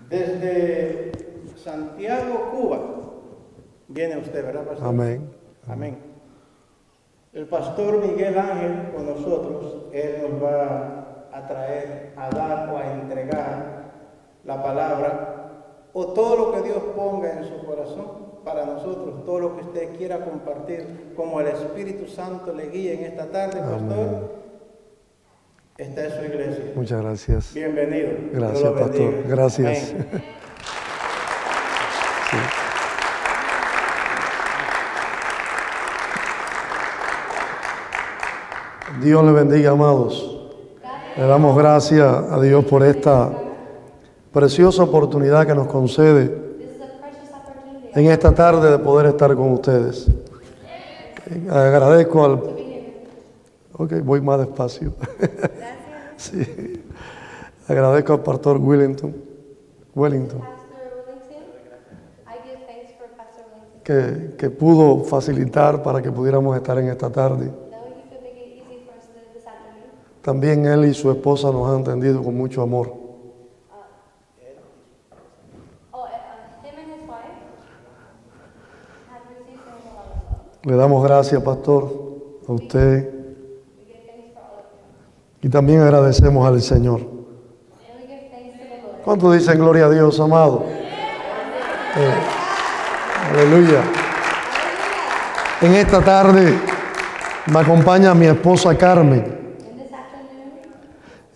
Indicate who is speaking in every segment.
Speaker 1: Desde Santiago, Cuba, viene usted, ¿verdad, pastor?
Speaker 2: Amén.
Speaker 1: Amén. El pastor Miguel Ángel con nosotros, él nos va a traer, a dar o a entregar la palabra o todo lo que Dios ponga en su corazón para nosotros, todo lo que usted quiera compartir, como el Espíritu Santo le guíe en esta tarde, pastor.
Speaker 2: Amén.
Speaker 1: Esta es su iglesia.
Speaker 2: Muchas gracias.
Speaker 1: Bienvenido.
Speaker 2: Gracias,
Speaker 1: Dios lo
Speaker 2: pastor.
Speaker 1: bendiga.
Speaker 2: Gracias.
Speaker 1: Amén.
Speaker 2: Sí. Dios le bendiga, amados. Le damos gracias a Dios por esta preciosa oportunidad que nos concede en esta tarde de poder estar con ustedes. Agradezco al... Ok, voy más despacio. Sí. Agradezco al pastor Wellington que pudo facilitar para que pudiéramos estar en esta tarde. También él y su esposa nos han atendido con mucho amor. Le damos gracias, pastor, a usted. Y también agradecemos al Señor. ¿Cuántos dicen gloria a Dios, amado? Aleluya. En esta tarde me acompaña mi esposa Carmen.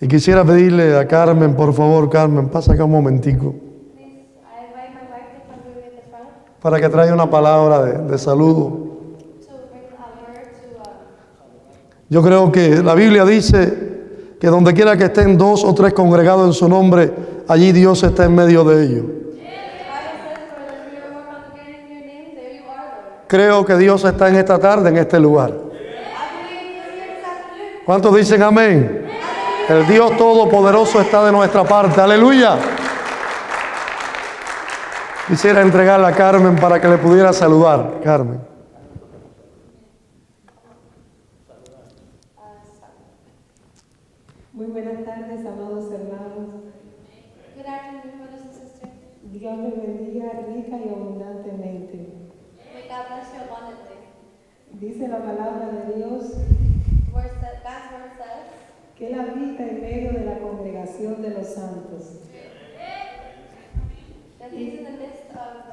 Speaker 2: Y quisiera pedirle a Carmen, por favor, Carmen, pasa acá un momentico, para que traiga una palabra de saludo. Yo creo que la Biblia dice que donde quiera que estén 2 o 3 congregados en su nombre, allí Dios está en medio de ellos. Creo que Dios está en esta tarde, en este lugar. ¿Cuántos dicen amén? El Dios Todopoderoso está de nuestra parte. Aleluya. Quisiera entregarle a Carmen para que le pudiera saludar. Carmen.
Speaker 3: Muy buenas tardes, amados hermanos.
Speaker 4: Good afternoon, brothers and sisters.
Speaker 3: Dios les bendiga rica y abundantemente.
Speaker 4: May God bless you abundantly.
Speaker 3: Dice la palabra de Dios
Speaker 4: God's word says
Speaker 3: que Él habita en medio de la congregación de los santos.
Speaker 4: that He's in the midst of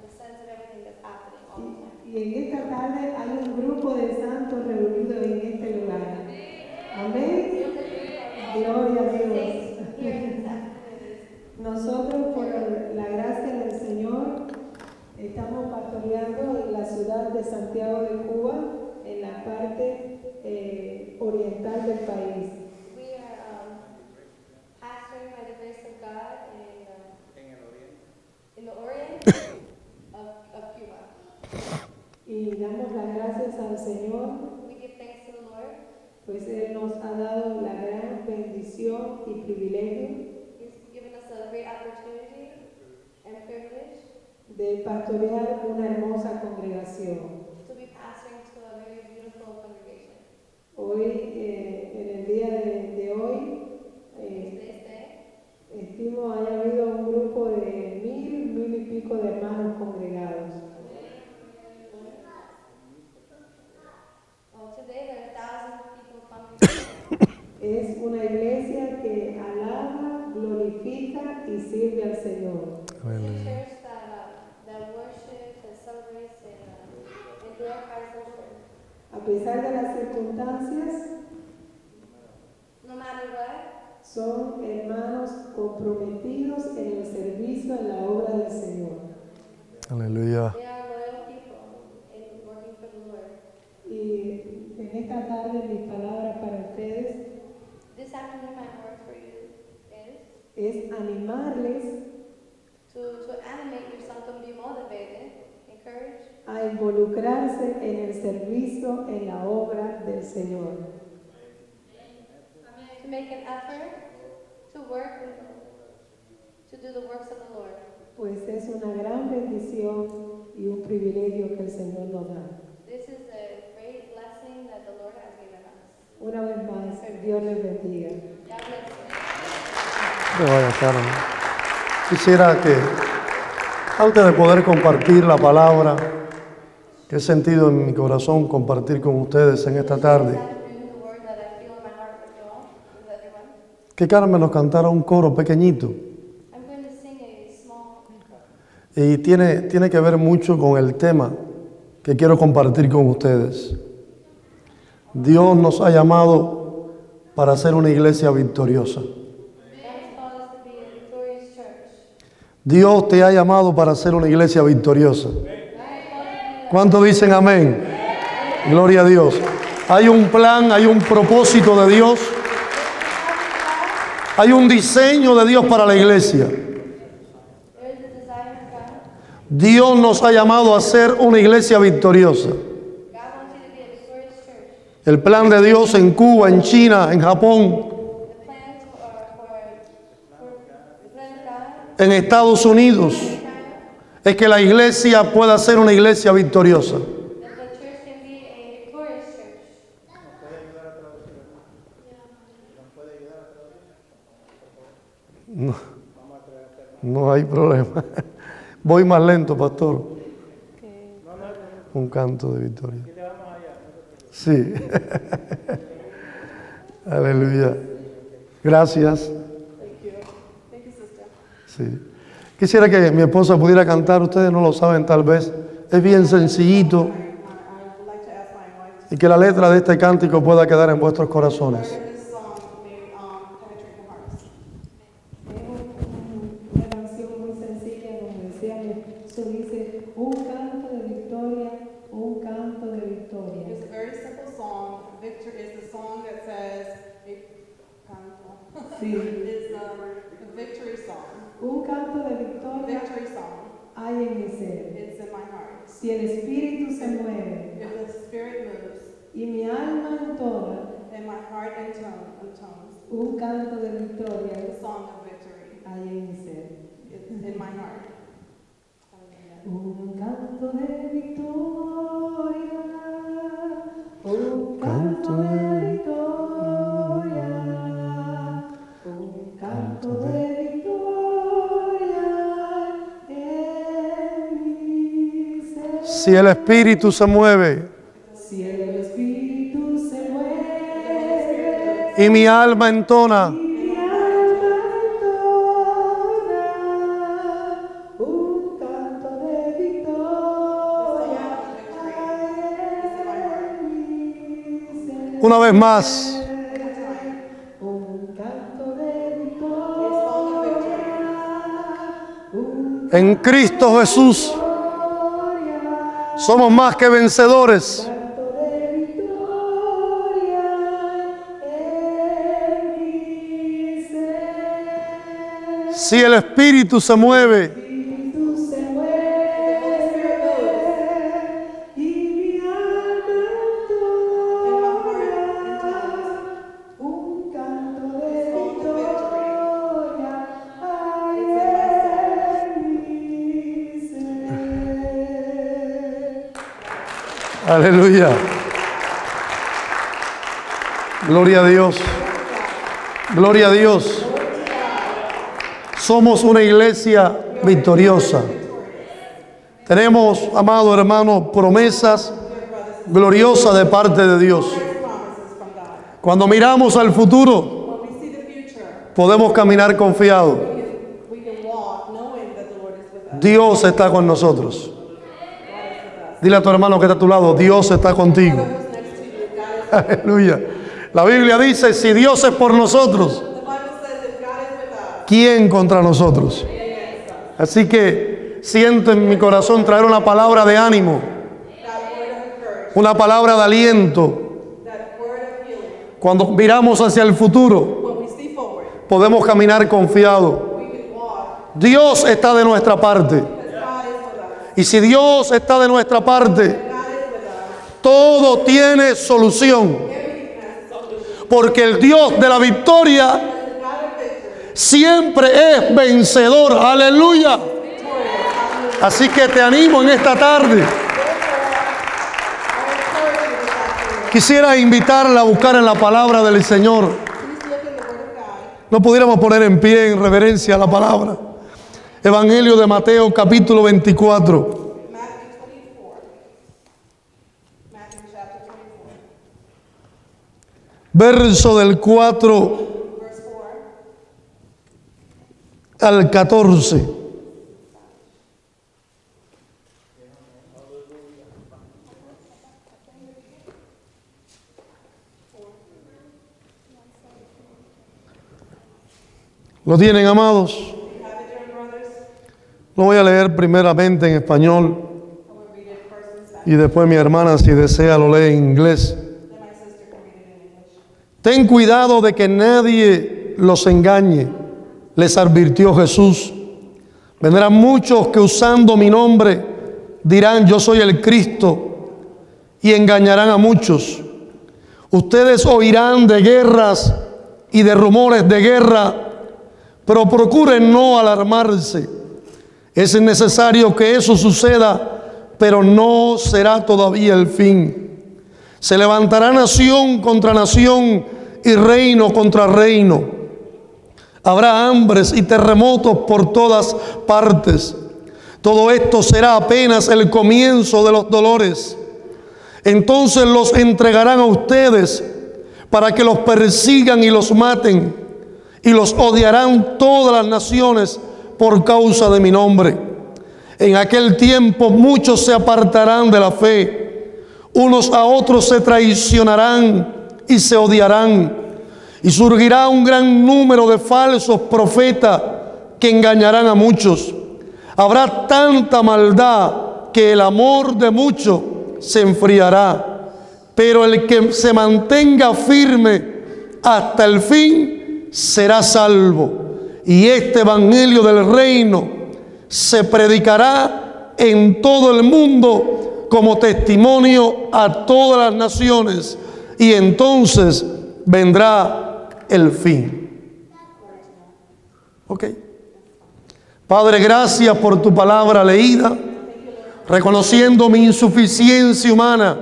Speaker 4: the sense of everything that's happening all the time.
Speaker 3: Y en esta tarde hay un grupo de santos reunidos en este lugar. Amén. Gloria a Dios. Nosotros, por la gracia del Señor, estamos pastoreando en la ciudad de Santiago de Cuba, en la parte oriental del país.
Speaker 4: We are pastoring by the grace of God in the Orient of Cuba.
Speaker 3: Y damos las gracias al Señor,
Speaker 4: We give thanks to the Lord.
Speaker 3: pues Él nos ha dado la gran bendición y privilegio
Speaker 4: He's given us a great opportunity and privilege
Speaker 3: de pastorear una hermosa congregación.
Speaker 4: to be pastoring to a very beautiful congregation.
Speaker 3: Hoy, en el día de hoy,
Speaker 4: This day,
Speaker 3: estimo haya habido un grupo de 1,000 y pico de hermanos congregados.
Speaker 4: today there are 1,000 people coming.
Speaker 3: Es una iglesia que alaba, glorifica y sirve al Señor.
Speaker 4: It's a church that worships, that celebrates, and glorifies the Lord.
Speaker 3: A pesar de las circunstancias,
Speaker 4: No matter what,
Speaker 3: son hermanos comprometidos en el servicio, en la obra del Señor.
Speaker 2: Aleluya.
Speaker 4: they are loyal people in working for the Lord.
Speaker 3: Y en esta tarde mis palabras para ustedes
Speaker 4: This afternoon, my word for you
Speaker 3: es animarles
Speaker 4: to animate yourself and be motivated, encouraged,
Speaker 3: a involucrarse en el servicio, en la obra del Señor.
Speaker 4: to make an effort to work to do the works of the Lord.
Speaker 3: Pues es una gran bendición y un privilegio que el Señor nos da.
Speaker 4: This is a great blessing that the Lord has given us.
Speaker 3: Una vez más, Dios les bendiga.
Speaker 4: God bless you.
Speaker 2: Que vaya, Carmen. Quisiera que, antes de poder compartir la palabra que he sentido en mi corazón compartir con ustedes en esta tarde, que Carmen nos cantara un coro pequeñito. Y tiene que ver mucho con el tema que quiero compartir con ustedes. Dios nos ha llamado para ser una iglesia victoriosa. Dios te ha llamado para ser una iglesia victoriosa. ¿Cuántos dicen amén? Gloria a Dios. Hay un plan, hay un propósito de Dios. Hay un diseño de Dios para la iglesia. Dios nos ha llamado a ser una iglesia victoriosa. El plan de Dios en Cuba, en China, en Japón, en Estados Unidos, es que la iglesia pueda ser una iglesia victoriosa. No hay problema. Voy más lento, pastor. Un canto de victoria. Sí. Aleluya. Gracias. Sí. Quisiera que mi esposa pudiera cantar. Ustedes no lo saben tal vez. Es bien sencillito. Y que la letra de este cántico pueda quedar en vuestros corazones.
Speaker 3: Un canto de victoria hay en mi ser. Si el espíritu se mueve y mi alma entona, un canto de victoria hay en mi ser. Un canto de victoria, un canto de victoria, un canto de
Speaker 2: si el espíritu se mueve, y mi alma entona,
Speaker 3: un canto de victoria.
Speaker 2: Una vez más.
Speaker 3: Un canto de victoria.
Speaker 2: En Cristo Jesús somos más que vencedores. Si el espíritu se mueve, aleluya. Gloria a Dios. Gloria a Dios. Somos una iglesia victoriosa. Tenemos, amado hermano, promesas gloriosas de parte de Dios. Cuando miramos al futuro, podemos caminar confiados. Dios está con nosotros. Dile a tu hermano que está a tu lado, Dios está contigo. Aleluya. La Biblia dice, si Dios es por nosotros, ¿quién contra nosotros? Así que siento en mi corazón traer una palabra de ánimo, una palabra de aliento. Cuando miramos hacia el futuro, podemos caminar confiados. Dios está de nuestra parte. Y si Dios está de nuestra parte, todo tiene solución. Porque el Dios de la victoria siempre es vencedor. Aleluya. Así que te animo en esta tarde. Quisiera invitarla a buscar en la palabra del Señor. No pudiéramos poner en pie en reverencia a la palabra. Evangelio de Mateo, capítulo 24.
Speaker 3: Matthew 24. Matthew chapter 24.
Speaker 2: Verso del 4
Speaker 3: Verse 4.
Speaker 2: al 14. ¿Lo tienen, amados?
Speaker 3: Have it, dear brothers.
Speaker 2: Lo voy a leer primeramente en español
Speaker 3: I will read it first in Spanish.
Speaker 2: y después mi hermana, si desea, lo lee en inglés.
Speaker 3: Then my sister can read it in English.
Speaker 2: Ten cuidado de que nadie los engañe, les advirtió Jesús. Vendrán muchos que usando mi nombre dirán: yo soy el Cristo, y engañarán a muchos. Ustedes oirán de guerras y de rumores de guerra, pero procuren no alarmarse. Es necesario que eso suceda, pero no será todavía el fin. Se levantará nación contra nación y reino contra reino. Habrá hambres y terremotos por todas partes. Todo esto será apenas el comienzo de los dolores. Entonces los entregarán a ustedes para que los persigan y los maten, y los odiarán todas las naciones por causa de mi nombre. En aquel tiempo muchos se apartarán de la fe, unos a otros se traicionarán y se odiarán, y surgirá un gran número de falsos profetas que engañarán a muchos. Habrá tanta maldad que el amor de muchos se enfriará, pero el que se mantenga firme hasta el fin será salvo. Y este evangelio del reino se predicará en todo el mundo como testimonio a todas las naciones, y entonces vendrá el fin. Ok. Padre, gracias por tu palabra leída. Reconociendo mi insuficiencia humana,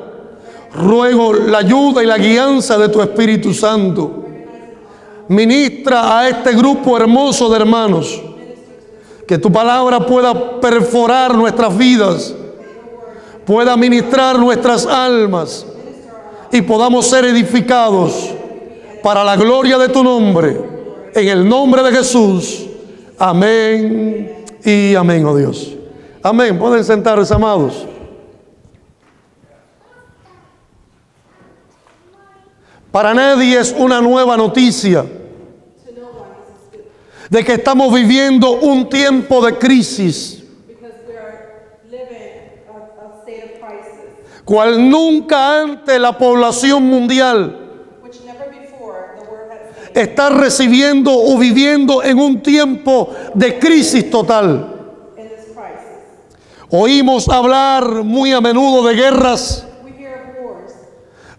Speaker 2: ruego la ayuda y la guianza de tu Espíritu Santo. Ministra a este grupo hermoso de hermanos, que tu palabra pueda perforar nuestras vidas, pueda ministrar nuestras almas y podamos ser edificados para la gloria de tu nombre, en el nombre de Jesús. Amén y amén, oh Dios. Amén. Pueden sentarse, amados. Para nadie es una nueva noticia de que estamos viviendo un tiempo de crisis,
Speaker 3: Because we are living a state of crisis,
Speaker 2: cual nunca antes la población mundial
Speaker 3: which never before the world has seen.
Speaker 2: está recibiendo o viviendo en un tiempo de crisis total.
Speaker 3: In this crisis,
Speaker 2: Oímos hablar muy a menudo de guerras,
Speaker 3: we hear of wars,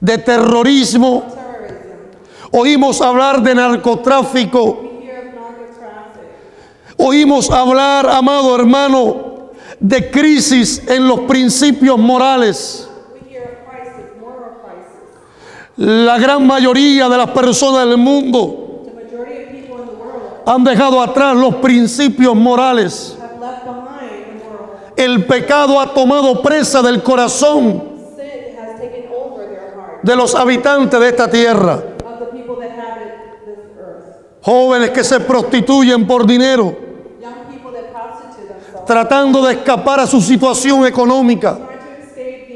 Speaker 2: de terrorismo,
Speaker 3: terrorism,
Speaker 2: oímos hablar de narcotráfico,
Speaker 3: we hear of narcotraffic,
Speaker 2: oímos hablar, amado hermano, de crisis en los principios morales.
Speaker 3: we hear of crisis, moral crisis.
Speaker 2: La gran mayoría de las personas del mundo
Speaker 3: The majority of people in the world
Speaker 2: han dejado atrás los principios morales.
Speaker 3: have left behind the moral.
Speaker 2: El pecado ha tomado presa del corazón
Speaker 3: Sin has taken over their heart
Speaker 2: de los habitantes de esta tierra.
Speaker 3: of the people that inhabit this earth.
Speaker 2: Jóvenes que se prostituyen por dinero,
Speaker 3: Young people that prostitute themselves,
Speaker 2: tratando de escapar a su situación económica.
Speaker 3: trying to escape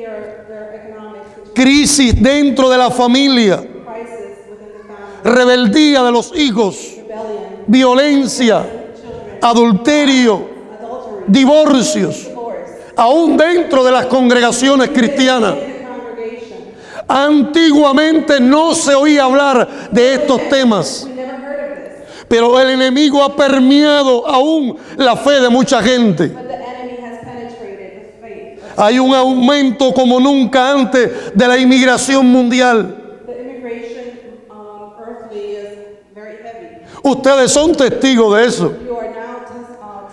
Speaker 3: their economic situation,
Speaker 2: Crisis dentro de la familia,
Speaker 3: crisis within the family,
Speaker 2: rebeldía de los hijos,
Speaker 3: rebellion,
Speaker 2: violencia,
Speaker 3: children,
Speaker 2: adulterio,
Speaker 3: adultery,
Speaker 2: divorcios,
Speaker 3: divorce,
Speaker 2: aún dentro de las congregaciones cristianas.
Speaker 3: in the congregation.
Speaker 2: Antiguamente no se oía hablar de estos temas,
Speaker 3: We never heard of this,
Speaker 2: pero el enemigo ha permeado aún la fe de mucha gente.
Speaker 3: but the enemy has penetrated the faith.
Speaker 2: Hay un aumento como nunca antes de la inmigración mundial.
Speaker 3: The immigration earthly is very heavy.
Speaker 2: Ustedes son testigos de eso.
Speaker 3: You are now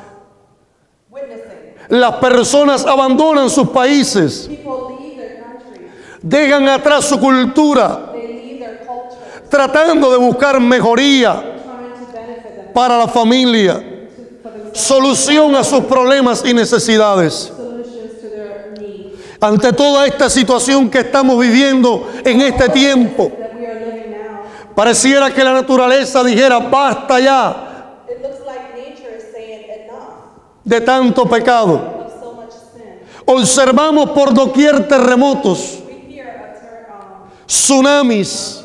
Speaker 3: witnessing.
Speaker 2: Las personas abandonan sus países,
Speaker 3: People leave their country.
Speaker 2: dejan atrás su cultura,
Speaker 3: They leave their culture,
Speaker 2: tratando de buscar mejoría
Speaker 3: trying to benefit them
Speaker 2: para la familia.
Speaker 3: for themselves.
Speaker 2: solución a sus problemas y necesidades.
Speaker 3: solutions to their needs.
Speaker 2: Ante toda esta situación que estamos viviendo en este tiempo,
Speaker 3: That we are living now.
Speaker 2: pareciera que la naturaleza dijera: basta ya
Speaker 3: It looks like nature is saying enough
Speaker 2: de tanto pecado.
Speaker 3: of so much sin.
Speaker 2: Observamos por doquier terremotos,
Speaker 3: We hear
Speaker 2: tsunamis,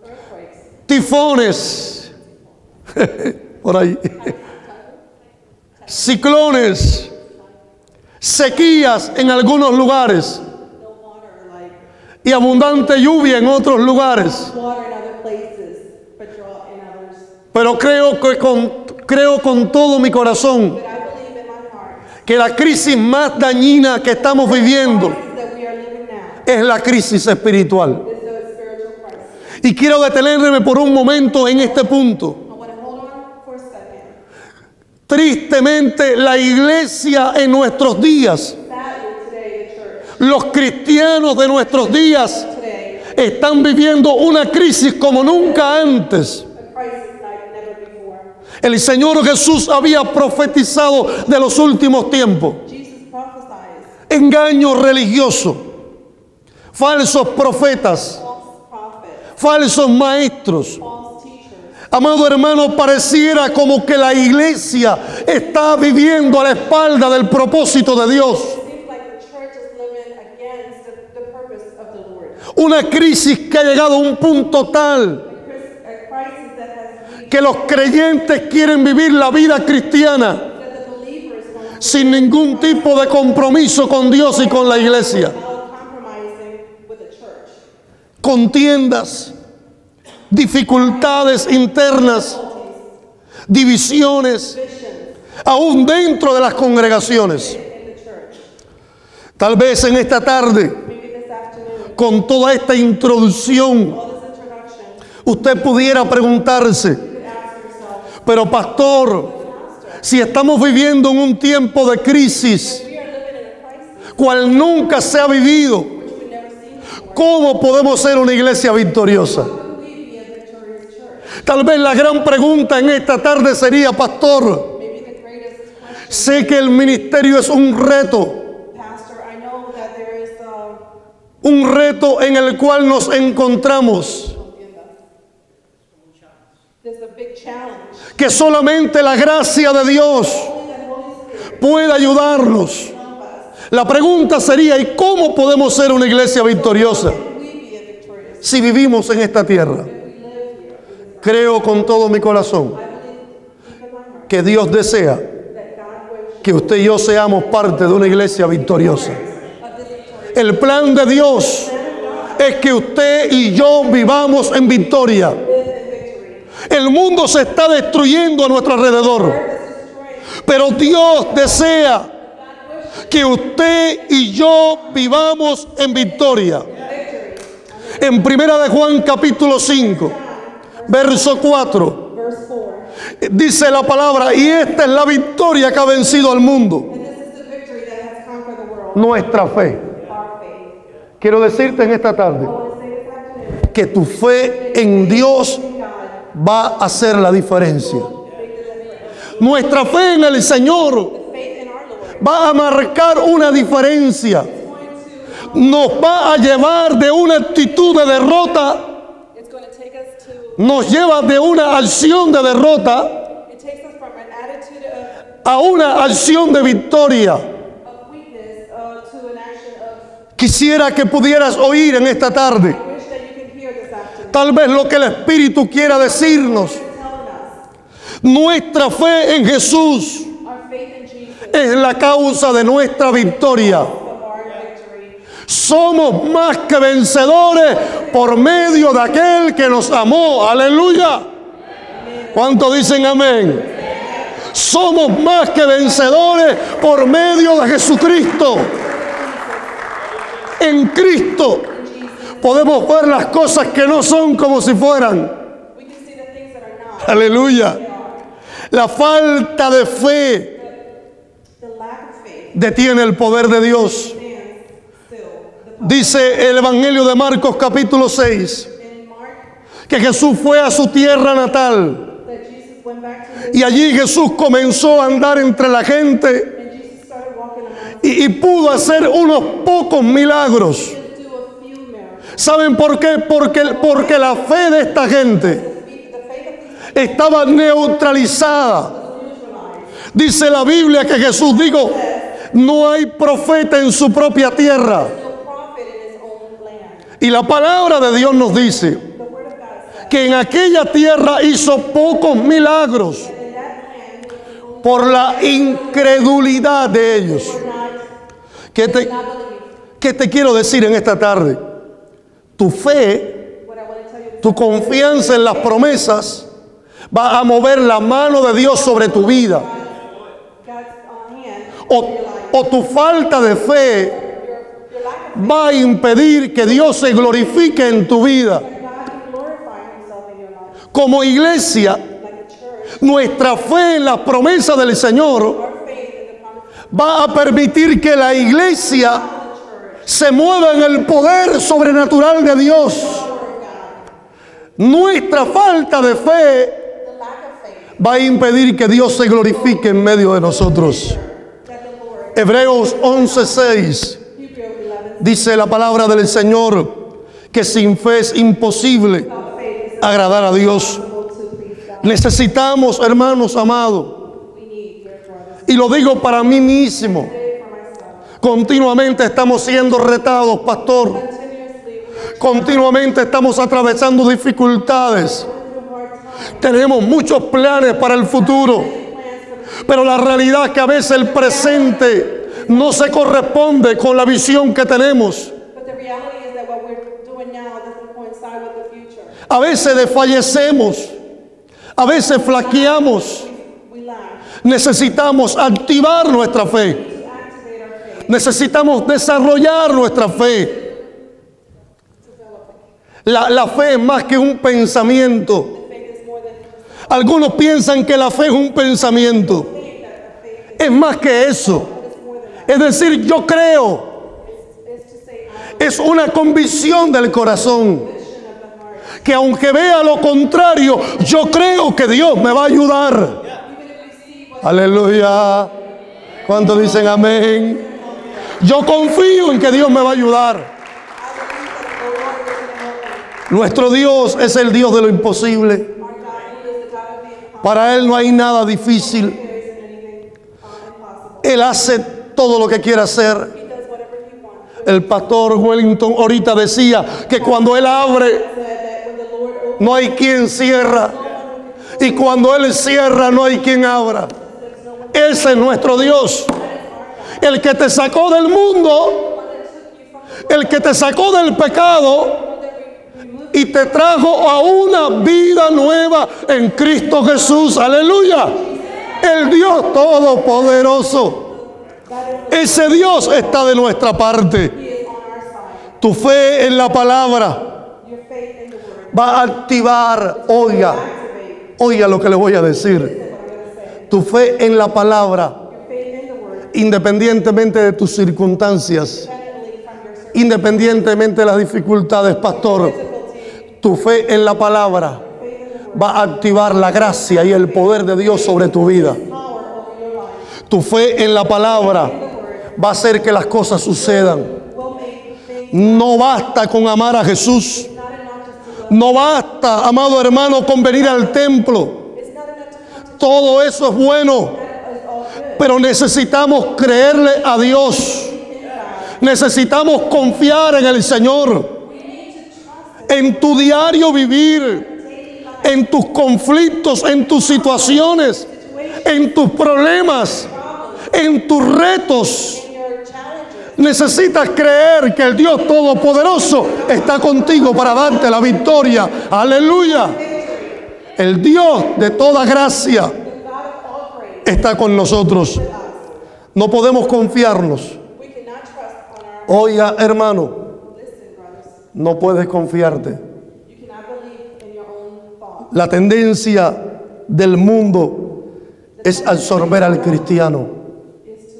Speaker 3: earthquakes,
Speaker 2: tifones, por ahí, ciclones, sequías en algunos lugares
Speaker 3: no water, like
Speaker 2: y abundante lluvia en otros lugares.
Speaker 3: water in other places, but drought in others.
Speaker 2: Pero creo con todo mi corazón
Speaker 3: But I believe in my heart
Speaker 2: que la crisis más dañina que estamos viviendo
Speaker 3: crisis that we are living now
Speaker 2: es la crisis espiritual.
Speaker 3: is the spiritual crisis.
Speaker 2: Y quiero detenerme por un momento en este punto.
Speaker 3: I want to hold on for a second.
Speaker 2: Tristemente, la iglesia en nuestros días,
Speaker 3: Sadly, today the church
Speaker 2: los cristianos de nuestros días,
Speaker 3: today
Speaker 2: están viviendo una crisis como nunca antes.
Speaker 3: a crisis like never before.
Speaker 2: El Señor Jesús había profetizado de los últimos tiempos.
Speaker 3: Jesus prophesies
Speaker 2: Engaño religioso, falsos profetas,
Speaker 3: false prophets,
Speaker 2: falsos maestros.
Speaker 3: false teachers.
Speaker 2: Amado hermano, pareciera como que la iglesia está viviendo a la espalda del propósito de Dios.
Speaker 3: It seems like the church is living against the purpose of the Lord.
Speaker 2: Una crisis que ha llegado a un punto tal
Speaker 3: A crisis that has reached
Speaker 2: que los creyentes quieren vivir la vida cristiana
Speaker 3: that the believers want to
Speaker 2: sin ningún tipo de compromiso con Dios y con la iglesia.
Speaker 3: without compromising with the church.
Speaker 2: Contiendas, dificultades internas, divisiones, aún dentro de las congregaciones.
Speaker 3: In the church.
Speaker 2: Tal vez en esta tarde,
Speaker 3: Maybe this afternoon,
Speaker 2: con toda esta introducción,
Speaker 3: all this introduction,
Speaker 2: usted pudiera preguntarse:
Speaker 3: you could ask yourself,
Speaker 2: pero pastor, si estamos viviendo en un tiempo de crisis,
Speaker 3: we are living in a crisis
Speaker 2: cual nunca se ha vivido,
Speaker 3: which we've never seen before.
Speaker 2: ¿cómo podemos ser una iglesia victoriosa?
Speaker 3: How can we be a victorious church?
Speaker 2: Tal vez la gran pregunta en esta tarde sería: pastor,
Speaker 3: Maybe the greatest question,
Speaker 2: sé que el ministerio es un reto
Speaker 3: Pastor, I know that there is
Speaker 2: en el cual nos encontramos,
Speaker 3: there's a big challenge.
Speaker 2: que solamente la gracia de Dios
Speaker 3: Only that Holy Spirit
Speaker 2: puede ayudarnos.
Speaker 3: help us.
Speaker 2: La pregunta sería: ¿y cómo podemos ser una iglesia victoriosa
Speaker 3: Can we be a victorious
Speaker 2: si vivimos en esta tierra?
Speaker 3: if we live here?
Speaker 2: Creo con todo mi corazón
Speaker 3: I believe deep in my heart
Speaker 2: que Dios desea
Speaker 3: that God wishes
Speaker 2: que usted y yo seamos parte de una iglesia victoriosa.
Speaker 3: of this victorious
Speaker 2: El plan de Dios es que usted y yo vivamos en victoria.
Speaker 3: live in victory.
Speaker 2: El mundo se está destruyendo a nuestro alrededor,
Speaker 3: This is destroying.
Speaker 2: pero Dios desea que usted y yo vivamos en victoria. En Primera de Juan capítulo 5, verso 4,
Speaker 3: Verse 4.
Speaker 2: dice la palabra: y esta es la victoria que ha vencido al mundo,
Speaker 3: And this is the victory that has conquered the world.
Speaker 2: nuestra fe.
Speaker 3: Our faith.
Speaker 2: Quiero decirte en esta tarde
Speaker 3: I want to say this afternoon,
Speaker 2: que tu fe en Dios
Speaker 3: in God,
Speaker 2: va a hacer la diferencia.
Speaker 3: make the difference.
Speaker 2: Nuestra fe en el Señor
Speaker 3: Faith in our Lord
Speaker 2: va a marcar una diferencia.
Speaker 3: is going to,
Speaker 2: Nos va a llevar de una actitud de derrota,
Speaker 3: it's going to take us to,
Speaker 2: nos lleva de una acción de derrota
Speaker 3: it takes us from an attitude
Speaker 2: a una acción de victoria.
Speaker 3: of weakness to an action of,
Speaker 2: Quisiera que pudieras oír en esta tarde
Speaker 3: I wish that you can hear this afternoon.
Speaker 2: tal vez lo que el Espíritu quiera decirnos.
Speaker 3: It's telling us
Speaker 2: Nuestra fe en Jesús
Speaker 3: our faith in Jesus
Speaker 2: es la causa de nuestra victoria.
Speaker 3: of our victory.
Speaker 2: Somos más que vencedores por medio de aquel que nos amó. Aleluya. ¿Cuántos dicen amén? Somos más que vencedores por medio de Jesucristo. En Cristo podemos ver las cosas que no son como si fueran.
Speaker 3: We can see the things that are not.
Speaker 2: Aleluya. La falta de fe
Speaker 3: The lack of faith
Speaker 2: detiene el poder de Dios.
Speaker 3: stands still.
Speaker 2: Dice el Evangelio de Marcos capítulo 6
Speaker 3: In Mark,
Speaker 2: que Jesús fue a su tierra natal
Speaker 3: that Jesus went back to his
Speaker 2: Y allí Jesús comenzó a andar entre la gente
Speaker 3: and Jesus started walking among them.
Speaker 2: y pudo hacer unos pocos milagros.
Speaker 3: Just do a few miracles.
Speaker 2: ¿Saben por qué? Porque la fe de esta gente
Speaker 3: The faith of these
Speaker 2: estaba neutralizada. Dice la Biblia que Jesús dijo, no hay profeta en su propia tierra.
Speaker 3: no prophet in his own land.
Speaker 2: Y la palabra de Dios nos dice
Speaker 3: The word of God says
Speaker 2: que en aquella tierra hizo pocos milagros
Speaker 3: in that land
Speaker 2: por la incredulidad de ellos.
Speaker 3: were not
Speaker 2: ¿Qué te,
Speaker 3: not believe.
Speaker 2: qué te quiero decir en esta tarde? Tu fe,
Speaker 3: What I want to tell you
Speaker 2: tu confianza en las promesas va a mover la mano de Dios sobre tu vida.
Speaker 3: God's hand
Speaker 2: O tu falta de fe
Speaker 3: your lack of
Speaker 2: va a impedir que Dios se glorifique en tu vida.
Speaker 3: God can glorify himself in your life.
Speaker 2: Como iglesia,
Speaker 3: Like a church,
Speaker 2: nuestra fe en las promesas del Señor
Speaker 3: our faith in the promise
Speaker 2: va a permitir que la iglesia
Speaker 3: of the church,
Speaker 2: se mueva en el poder sobrenatural de Dios.
Speaker 3: power of God,
Speaker 2: Nuestra falta de fe
Speaker 3: the lack of faith
Speaker 2: va a impedir que Dios se glorifique en medio de nosotros.
Speaker 3: that the Lord,
Speaker 2: Hebreos 11:6
Speaker 3: Hebrew 11,
Speaker 2: dice la palabra del Señor que sin fe es imposible
Speaker 3: without faith is
Speaker 2: agradar a Dios.
Speaker 3: impossible to please God.
Speaker 2: Necesitamos, hermanos amados,
Speaker 3: We need, dear brothers,
Speaker 2: y lo digo para mí mismo,
Speaker 3: today for myself.
Speaker 2: continuamente estamos siendo retados, pastor.
Speaker 3: Continuously, we are
Speaker 2: Continuamente estamos atravesando dificultades.
Speaker 3: going through hard times.
Speaker 2: Tenemos muchos planes para el futuro,
Speaker 3: Plans for the
Speaker 2: pero la realidad es que a veces el presente no se corresponde con la visión que tenemos.
Speaker 3: But the reality is that what we're doing now doesn't coincide with the future.
Speaker 2: A veces desfallecemos, a veces flaqueamos.
Speaker 3: We lack
Speaker 2: Necesitamos activar nuestra fe.
Speaker 3: to activate our faith,
Speaker 2: Necesitamos desarrollar nuestra fe.
Speaker 3: develop it.
Speaker 2: La fe es más que un pensamiento.
Speaker 3: Faith is more than
Speaker 2: Algunos piensan que la fe es un pensamiento.
Speaker 3: think that the faith
Speaker 2: Es más que eso.
Speaker 3: is more than that.
Speaker 2: Es decir, yo creo.
Speaker 3: It's to say,
Speaker 2: Es una convicción del corazón.
Speaker 3: vision of the heart.
Speaker 2: Que aunque vea lo contrario, yo creo que Dios me va a ayudar.
Speaker 3: Even if we see what
Speaker 2: Aleluya. ¿Cuántos dicen amén? Yo confío en que Dios me va a ayudar.
Speaker 3: I believe that the Lord is going to help us.
Speaker 2: Nuestro Dios es el Dios de lo imposible.
Speaker 3: Our God, He is the God of the impossible.
Speaker 2: Para Él no hay nada difícil.
Speaker 3: There isn't anything impossible.
Speaker 2: Él hace todo lo que quiere hacer.
Speaker 3: He does whatever He wants.
Speaker 2: El pastor Wellington ahorita decía que cuando Él abre,
Speaker 3: Said that when the Lord opens,
Speaker 2: no hay quien cierra. Y cuando Él cierra, no hay quien abra. Ese es nuestro Dios. El que te sacó del mundo, el que te sacó del pecado y te trajo a una vida nueva en Cristo Jesús. Aleluya. El Dios Todopoderoso. Ese Dios está de nuestra parte.
Speaker 3: He is on our side.
Speaker 2: Tu fe en la palabra
Speaker 3: Your faith in the Word.
Speaker 2: va a activar, oiga,
Speaker 3: Activate
Speaker 2: oiga lo que le voy a decir.
Speaker 3: what I'm going to say.
Speaker 2: Tu fe en la palabra,
Speaker 3: Your faith in the Word.
Speaker 2: independientemente de tus circunstancias,
Speaker 3: Independently from your circumstances.
Speaker 2: independientemente de las dificultades, pastor,
Speaker 3: Difficulty.
Speaker 2: tu fe en la palabra va a activar la gracia y el poder de Dios sobre tu vida.
Speaker 3: Power over your life.
Speaker 2: Tu fe en la palabra
Speaker 3: The Word
Speaker 2: va a hacer que las cosas sucedan.
Speaker 3: will make things
Speaker 2: No basta con amar a Jesús.
Speaker 3: not enough just to love.
Speaker 2: No basta, amado hermano, con venir al templo.
Speaker 3: It's not enough to come to
Speaker 2: Todo eso es bueno,
Speaker 3: God. It's all good.
Speaker 2: pero necesitamos creerle a Dios. Necesitamos confiar en el Señor.
Speaker 3: We need to trust
Speaker 2: En tu diario vivir, en tus conflictos, en tus situaciones, en tus problemas, en tus retos.
Speaker 3: in your challenges.
Speaker 2: Necesitas creer que el Dios Todopoderoso está contigo para darte la victoria. Aleluya. El Dios de toda gracia
Speaker 3: The God of all grace
Speaker 2: está con nosotros.
Speaker 3: with us.
Speaker 2: No podemos confiarnos.
Speaker 3: We cannot trust on our
Speaker 2: Oiga, hermano,
Speaker 3: listen, brothers.
Speaker 2: no puedes confiarte.
Speaker 3: You cannot believe in your own thoughts.
Speaker 2: La tendencia del mundo es absorber al cristiano.
Speaker 3: Is to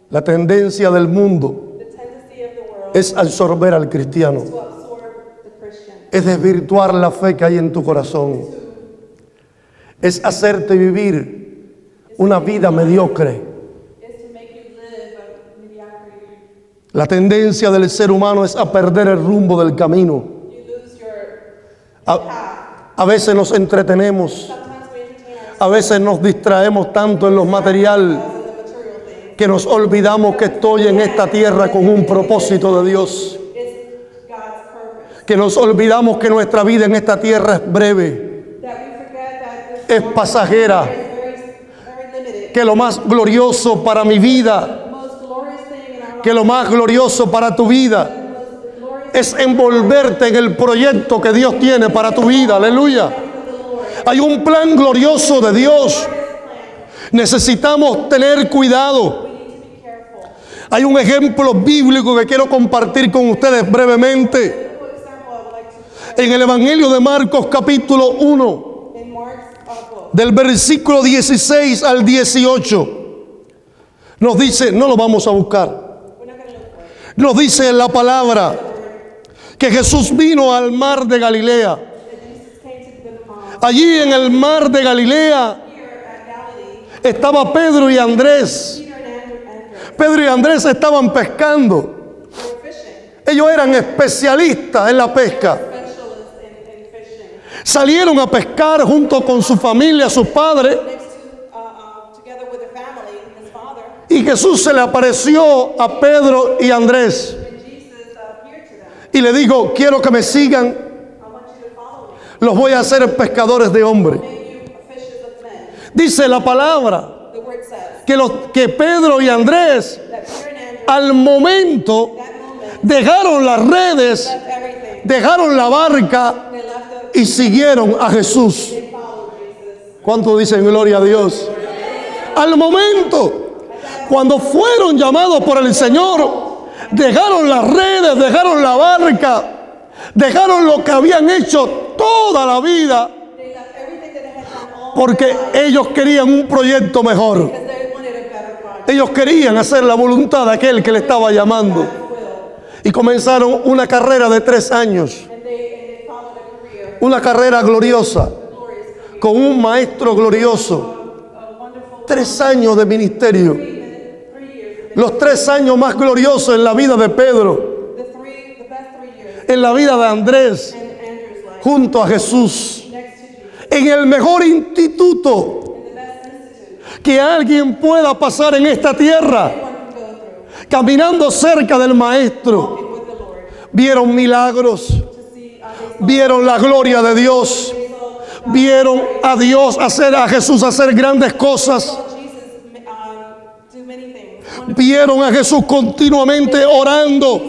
Speaker 2: La tendencia del mundo
Speaker 3: the tendency of the world
Speaker 2: es absorber al cristiano.
Speaker 3: to absorb the Christian.
Speaker 2: Es desvirtuar la fe que hay en tu corazón. es hacerte vivir una vida mediocre.
Speaker 3: is to make you live a mediocrity.
Speaker 2: La tendencia del ser humano es a perder el rumbo del camino.
Speaker 3: You lose your
Speaker 2: A,
Speaker 3: path.
Speaker 2: a veces nos entretenemos,
Speaker 3: Sometimes we entertain ourselves
Speaker 2: a veces nos distraemos tanto en lo material
Speaker 3: in the material things.
Speaker 2: que nos olvidamos que estoy en esta tierra con un propósito de Dios.
Speaker 3: It's God's purpose.
Speaker 2: Que nos olvidamos que nuestra vida en esta tierra es breve,
Speaker 3: That we forget that this
Speaker 2: es pasajera.
Speaker 3: is very limited.
Speaker 2: Que lo más glorioso para mi vida,
Speaker 3: The most glorious thing in our
Speaker 2: que lo más glorioso para tu vida
Speaker 3: lives, the most glorious
Speaker 2: es envolverte en el proyecto que Dios tiene para tu vida. Aleluya. Hay un plan glorioso de Dios. Necesitamos tener cuidado.
Speaker 3: we need to be careful.
Speaker 2: Hay un ejemplo bíblico que quiero compartir con ustedes brevemente.
Speaker 3: For example, I would like to share
Speaker 2: En el Evangelio de Marcos capítulo 1,
Speaker 3: in Mark's book.
Speaker 2: del versículo 16 al 18, nos dice, no lo vamos a buscar,
Speaker 3: We're not going to look for it.
Speaker 2: nos dice la palabra que Jesús vino al mar de Galilea.
Speaker 3: That Jesus came to the pond.
Speaker 2: Allí en el mar de Galilea
Speaker 3: Here at Galilee,
Speaker 2: estaba Pedro y Andrés.
Speaker 3: Peter and Andrew
Speaker 2: Pedro y Andrés estaban pescando.
Speaker 3: were fishing,
Speaker 2: Ellos eran especialistas en la pesca.
Speaker 3: specialists in fishing.
Speaker 2: Salieron a pescar junto con su familia, sus padres.
Speaker 3: Next to, together with their family, his father,
Speaker 2: Y Jesús se le apareció a Pedro y Andrés.
Speaker 3: and Jesus appeared to them.
Speaker 2: Y le dijo, quiero que me sigan.
Speaker 3: I want you to follow me.
Speaker 2: Los voy a hacer pescadores de hombres.
Speaker 3: Make you fishers of men.
Speaker 2: Dice la palabra
Speaker 3: The word says
Speaker 2: que Pedro y Andrés
Speaker 3: that Peter and Andrew,
Speaker 2: al momento
Speaker 3: that moment,
Speaker 2: dejaron las redes,
Speaker 3: left everything.
Speaker 2: dejaron la barca
Speaker 3: They left the,
Speaker 2: y siguieron a Jesús.
Speaker 3: they followed Jesus.
Speaker 2: ¿Cuánto dicen gloria a Dios? Al momento, cuando fueron llamados por el Señor, dejaron las redes, dejaron la barca, dejaron lo que habían hecho toda la vida,
Speaker 3: They left everything that they had done all
Speaker 2: porque
Speaker 3: their life
Speaker 2: ellos querían un proyecto mejor.
Speaker 3: because they wanted a better project.
Speaker 2: Ellos querían hacer la voluntad de aquel que le estaba llamando.
Speaker 3: God's will.
Speaker 2: Y comenzaron una carrera de 3 años,
Speaker 3: And they followed a career,
Speaker 2: una carrera gloriosa,
Speaker 3: a glorious career,
Speaker 2: con un maestro glorioso.
Speaker 3: a wonderful
Speaker 2: 3 años de ministerio.
Speaker 3: 3 years.
Speaker 2: Los 3 años más gloriosos en la vida de Pedro,
Speaker 3: The best 3 years
Speaker 2: en la vida de Andrés,
Speaker 3: in Andrew's life.
Speaker 2: junto a Jesús,
Speaker 3: Next to Jesus.
Speaker 2: en el mejor instituto
Speaker 3: In the best institute
Speaker 2: que alguien pueda pasar en esta tierra,
Speaker 3: anyone can go through.
Speaker 2: caminando cerca del maestro.
Speaker 3: Walking with the Lord.
Speaker 2: Vieron milagros,
Speaker 3: To see
Speaker 2: vieron la gloria de Dios, vieron a Dios hacer, a Jesús hacer grandes cosas,
Speaker 3: Jesus do many things.
Speaker 2: vieron a Jesús continuamente orando,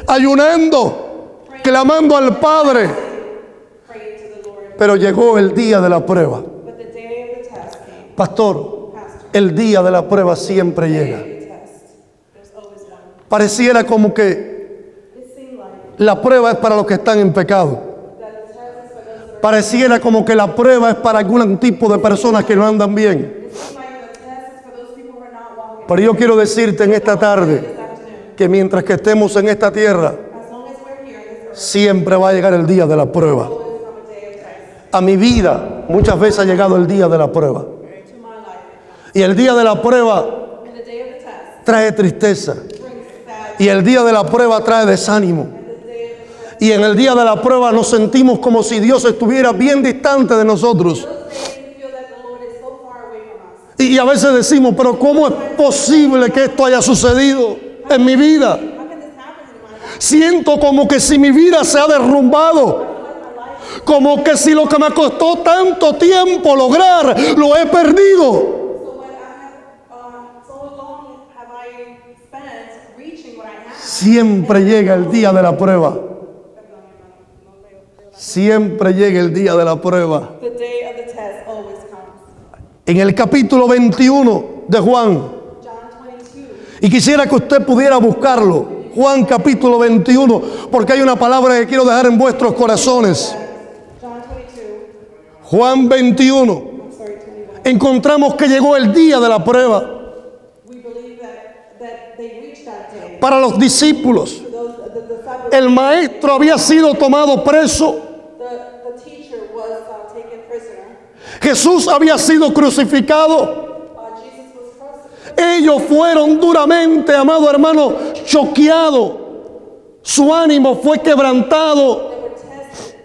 Speaker 2: ayunando, clamando al Padre.
Speaker 3: Praying to the Lord.
Speaker 2: Pero llegó el día de la prueba.
Speaker 3: But the day of the test came.
Speaker 2: Pastor,
Speaker 3: Pastor,
Speaker 2: el día de la prueba siempre
Speaker 3: the
Speaker 2: llega.
Speaker 3: day of the test. There's always one.
Speaker 2: Pareciera como que
Speaker 3: It seemed like
Speaker 2: la prueba es para los que están en pecado.
Speaker 3: that the test is for those who are.
Speaker 2: Pareciera como que la prueba es para algún tipo de personas que no andan bien.
Speaker 3: It seemed like the test is for those people who are not walking.
Speaker 2: Pero yo quiero decirte en esta tarde
Speaker 3: This afternoon,
Speaker 2: que mientras que estemos en esta tierra,
Speaker 3: as long as we're here in this earth,
Speaker 2: siempre va a llegar el día de la prueba.
Speaker 3: always come a day of test.
Speaker 2: A mi vida muchas veces ha llegado el día de la prueba.
Speaker 3: To my life.
Speaker 2: Y el día de la prueba
Speaker 3: And the day of the test
Speaker 2: trae tristeza.
Speaker 3: brings sad.
Speaker 2: Y el día de la prueba trae desánimo.
Speaker 3: And the day of the test,
Speaker 2: Y en el día de la prueba nos sentimos como si Dios estuviera bien distante de nosotros.
Speaker 3: those days we feel that the Lord is so far away from us.
Speaker 2: Y a veces decimos, pero ¿cómo es posible que esto haya sucedido en mi vida?
Speaker 3: How can this happen in my life?
Speaker 2: Siento como que si mi vida se ha derrumbado. Como que si lo que me costó tanto tiempo lograr, lo he perdido.
Speaker 3: So what I have, so long have I spent reaching what I have.
Speaker 2: Siempre llega el día de la prueba. Siempre llega el día de la prueba.
Speaker 3: The day of the test always comes.
Speaker 2: En el capítulo 21 de Juan,
Speaker 3: John 22.
Speaker 2: y quisiera que usted pudiera buscarlo, Juan capítulo 21, porque hay una palabra que quiero dejar en vuestros corazones.
Speaker 3: John 22.
Speaker 2: Juan 21,
Speaker 3: I'm sorry, 21.
Speaker 2: encontramos que llegó el día de la prueba
Speaker 3: We believe that they reached that day.
Speaker 2: para los discípulos.
Speaker 3: The disciples,
Speaker 2: El maestro había sido tomado preso
Speaker 3: the teacher was taken prisoner.
Speaker 2: Jesús había sido crucificado.
Speaker 5: Jesus was crucified.
Speaker 2: Ellos fueron duramente, amado hermano, choqueados. Su ánimo fue quebrantado.
Speaker 5: They were tested.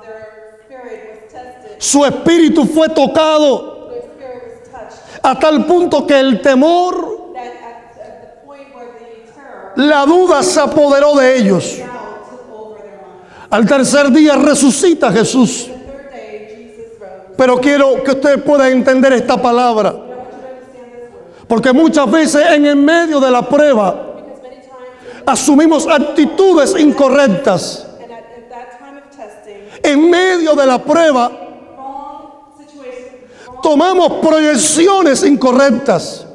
Speaker 5: Their spirit was tested.
Speaker 2: Su espíritu fue tocado.
Speaker 5: Their spirit was touched.
Speaker 2: A tal punto que el temor,
Speaker 5: That at the point where the terror,
Speaker 2: la duda se apoderó de ellos.
Speaker 5: doubt took over their minds.
Speaker 2: Al tercer día resucita Jesús.
Speaker 5: The third day, Jesus rose.
Speaker 2: Pero quiero que usted pueda entender esta palabra.
Speaker 5: I want you to understand this word.
Speaker 2: Porque muchas veces en el medio de la prueba
Speaker 5: Because many times,
Speaker 2: asumimos actitudes incorrectas.
Speaker 5: and at that time of testing,
Speaker 2: En medio de la prueba
Speaker 5: wrong situation, wrong,
Speaker 2: tomamos proyecciones incorrectas.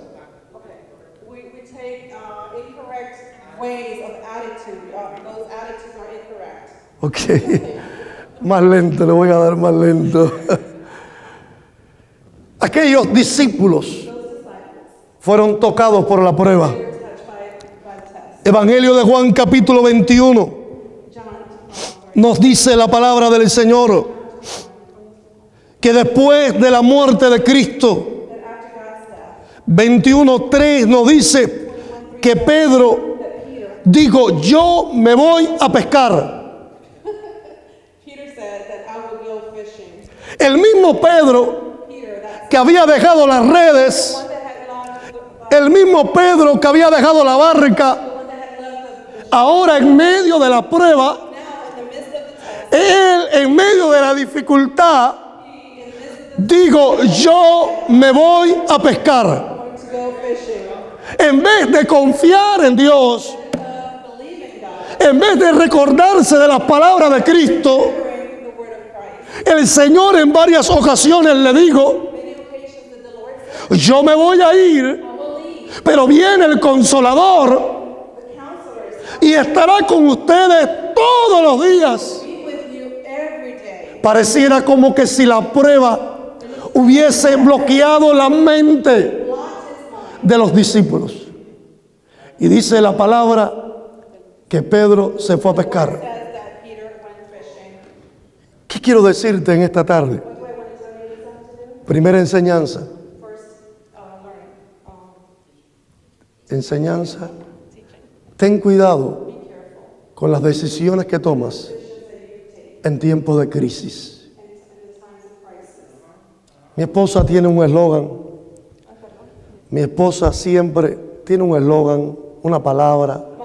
Speaker 5: we take incorrect ways of attitude. Those attitudes are incorrect.
Speaker 2: Ok, más lento, le voy a dar más lento. Aquellos discípulos
Speaker 5: Those disciples
Speaker 2: fueron tocados por la prueba.
Speaker 5: were touched by the test.
Speaker 2: Evangelio de Juan capítulo 21
Speaker 5: John,
Speaker 2: nos dice la palabra del Señor que después de la muerte de Cristo,
Speaker 5: that after God's death,
Speaker 2: 21:3 nos dice que Pedro dijo, yo me voy a pescar.
Speaker 5: Peter said that I will go fishing.
Speaker 2: El mismo Pedro
Speaker 5: Peter, that's
Speaker 2: que había dejado las redes,
Speaker 5: one that had lost the
Speaker 2: el mismo Pedro que había dejado la barca,
Speaker 5: one that had left
Speaker 2: ahora en medio de la prueba,
Speaker 5: now in the midst of the test,
Speaker 2: él en medio de la dificultad,
Speaker 5: in the midst of
Speaker 2: digo, yo me voy a pescar.
Speaker 5: going to go fishing,
Speaker 2: En vez de confiar en Dios,
Speaker 5: believe in God,
Speaker 2: en vez de recordarse de las palabras de Cristo,
Speaker 5: hearing the word of Christ.
Speaker 2: el Señor en varias ocasiones le dijo,
Speaker 5: Many occasions that the Lord said,
Speaker 2: yo me voy a ir,
Speaker 5: I will leave.
Speaker 2: pero viene el Consolador
Speaker 5: The counselors
Speaker 2: y estará con ustedes todos los días.
Speaker 5: will be with you every day.
Speaker 2: Pareciera como que si la prueba hubiese bloqueado la mente de los discípulos. Y dice la palabra que Pedro se fue a pescar.
Speaker 5: Says that Peter went fishing.
Speaker 2: ¿Qué quiero decirte en esta tarde?
Speaker 5: What do I want to tell you to do?
Speaker 2: Primera enseñanza.
Speaker 5: First, learning,
Speaker 2: Enseñanza.
Speaker 5: teaching.
Speaker 2: Ten cuidado
Speaker 5: Be careful.
Speaker 2: con las decisiones que tomas
Speaker 5: Decisions that you take
Speaker 2: en tiempos de crisis.
Speaker 5: in the times of crisis.
Speaker 2: Mi esposa tiene un eslogan. Mi esposa siempre tiene un eslogan, una palabra.
Speaker 5: My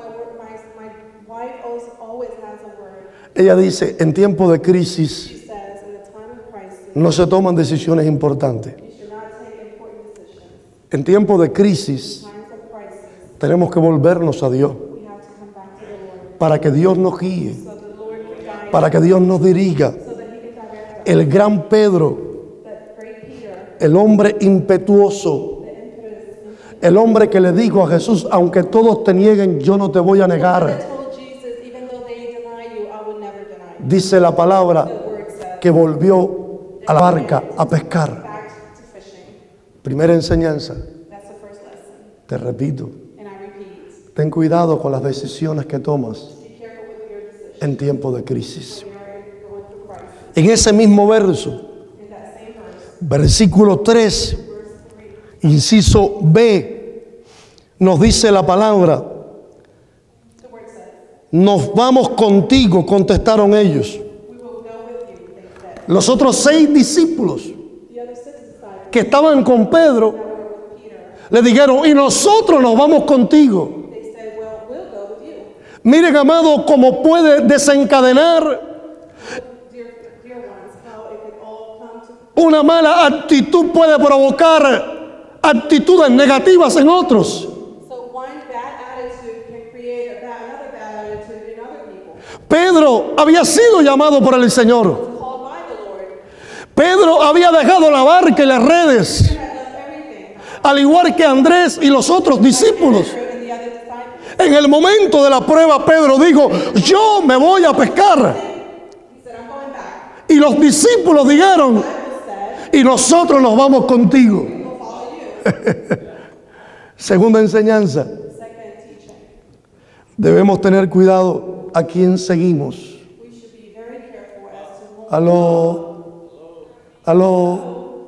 Speaker 5: wife always has a word.
Speaker 2: Ella dice, en tiempos de crisis
Speaker 5: She says, in the time of crisis,
Speaker 2: no se toman decisiones importantes.
Speaker 5: you should not take important decisions.
Speaker 2: En tiempos de crisis
Speaker 5: Times of crisis,
Speaker 2: tenemos que volvernos a Dios
Speaker 5: we have to come back to the Lord.
Speaker 2: para que Dios nos guíe,
Speaker 5: So the Lord can guide
Speaker 2: para que Dios nos dirija.
Speaker 5: so that He can direct us.
Speaker 2: El gran Pedro,
Speaker 5: That great Peter,
Speaker 2: el hombre impetuoso,
Speaker 5: the impetus,
Speaker 2: el hombre que le dijo a Jesús, aunque todos te nieguen, yo no te voy a
Speaker 5: that
Speaker 2: negar.
Speaker 5: told Jesus, even though they deny you, I will never deny you.
Speaker 2: Dice la palabra
Speaker 5: The word says,
Speaker 2: que volvió a la barca a pescar.
Speaker 5: back to fishing.
Speaker 2: Primera enseñanza,
Speaker 5: That's the first lesson.
Speaker 2: te repito,
Speaker 5: And I repeat,
Speaker 2: ten cuidado con las decisiones que tomas
Speaker 5: be careful with your decisions.
Speaker 2: en tiempos de crisis.
Speaker 5: We are going through crisis.
Speaker 2: En ese mismo verso,
Speaker 5: In that same verse,
Speaker 2: versículo 3,
Speaker 5: verse 3,
Speaker 2: inciso B, nos dice la palabra,
Speaker 5: the word says,
Speaker 2: nos vamos contigo, contestaron ellos.
Speaker 5: we will go with you, they said.
Speaker 2: Los otros 6 discípulos
Speaker 5: The other 6 disciples
Speaker 2: que estaban con Pedro
Speaker 5: that were with Peter,
Speaker 2: le dijeron, y nosotros nos vamos contigo.
Speaker 5: they said, well, we'll go with you.
Speaker 2: Miren, amado, cómo puede desencadenar
Speaker 5: Dear ones, how it could all come to
Speaker 2: una mala actitud, puede provocar actitudes negativas en otros.
Speaker 5: so one bad attitude can create another bad attitude in other people.
Speaker 2: Pedro había sido llamado por el Señor.
Speaker 5: Called by the Lord,
Speaker 2: Pedro había dejado la barca y las redes,
Speaker 5: had left everything.
Speaker 2: al igual que Andrés y los otros discípulos.
Speaker 5: And the other disciples,
Speaker 2: En el momento de la prueba, Pedro dijo, yo me voy a pescar.
Speaker 5: he said, I'm going back.
Speaker 2: Y los discípulos dijeron,
Speaker 5: Bible said,
Speaker 2: y nosotros nos vamos contigo.
Speaker 5: we'll follow you.
Speaker 2: Segunda enseñanza,
Speaker 5: Second teaching,
Speaker 2: debemos tener cuidado a quién seguimos.
Speaker 5: we should be very careful as to whom
Speaker 2: Aló, aló.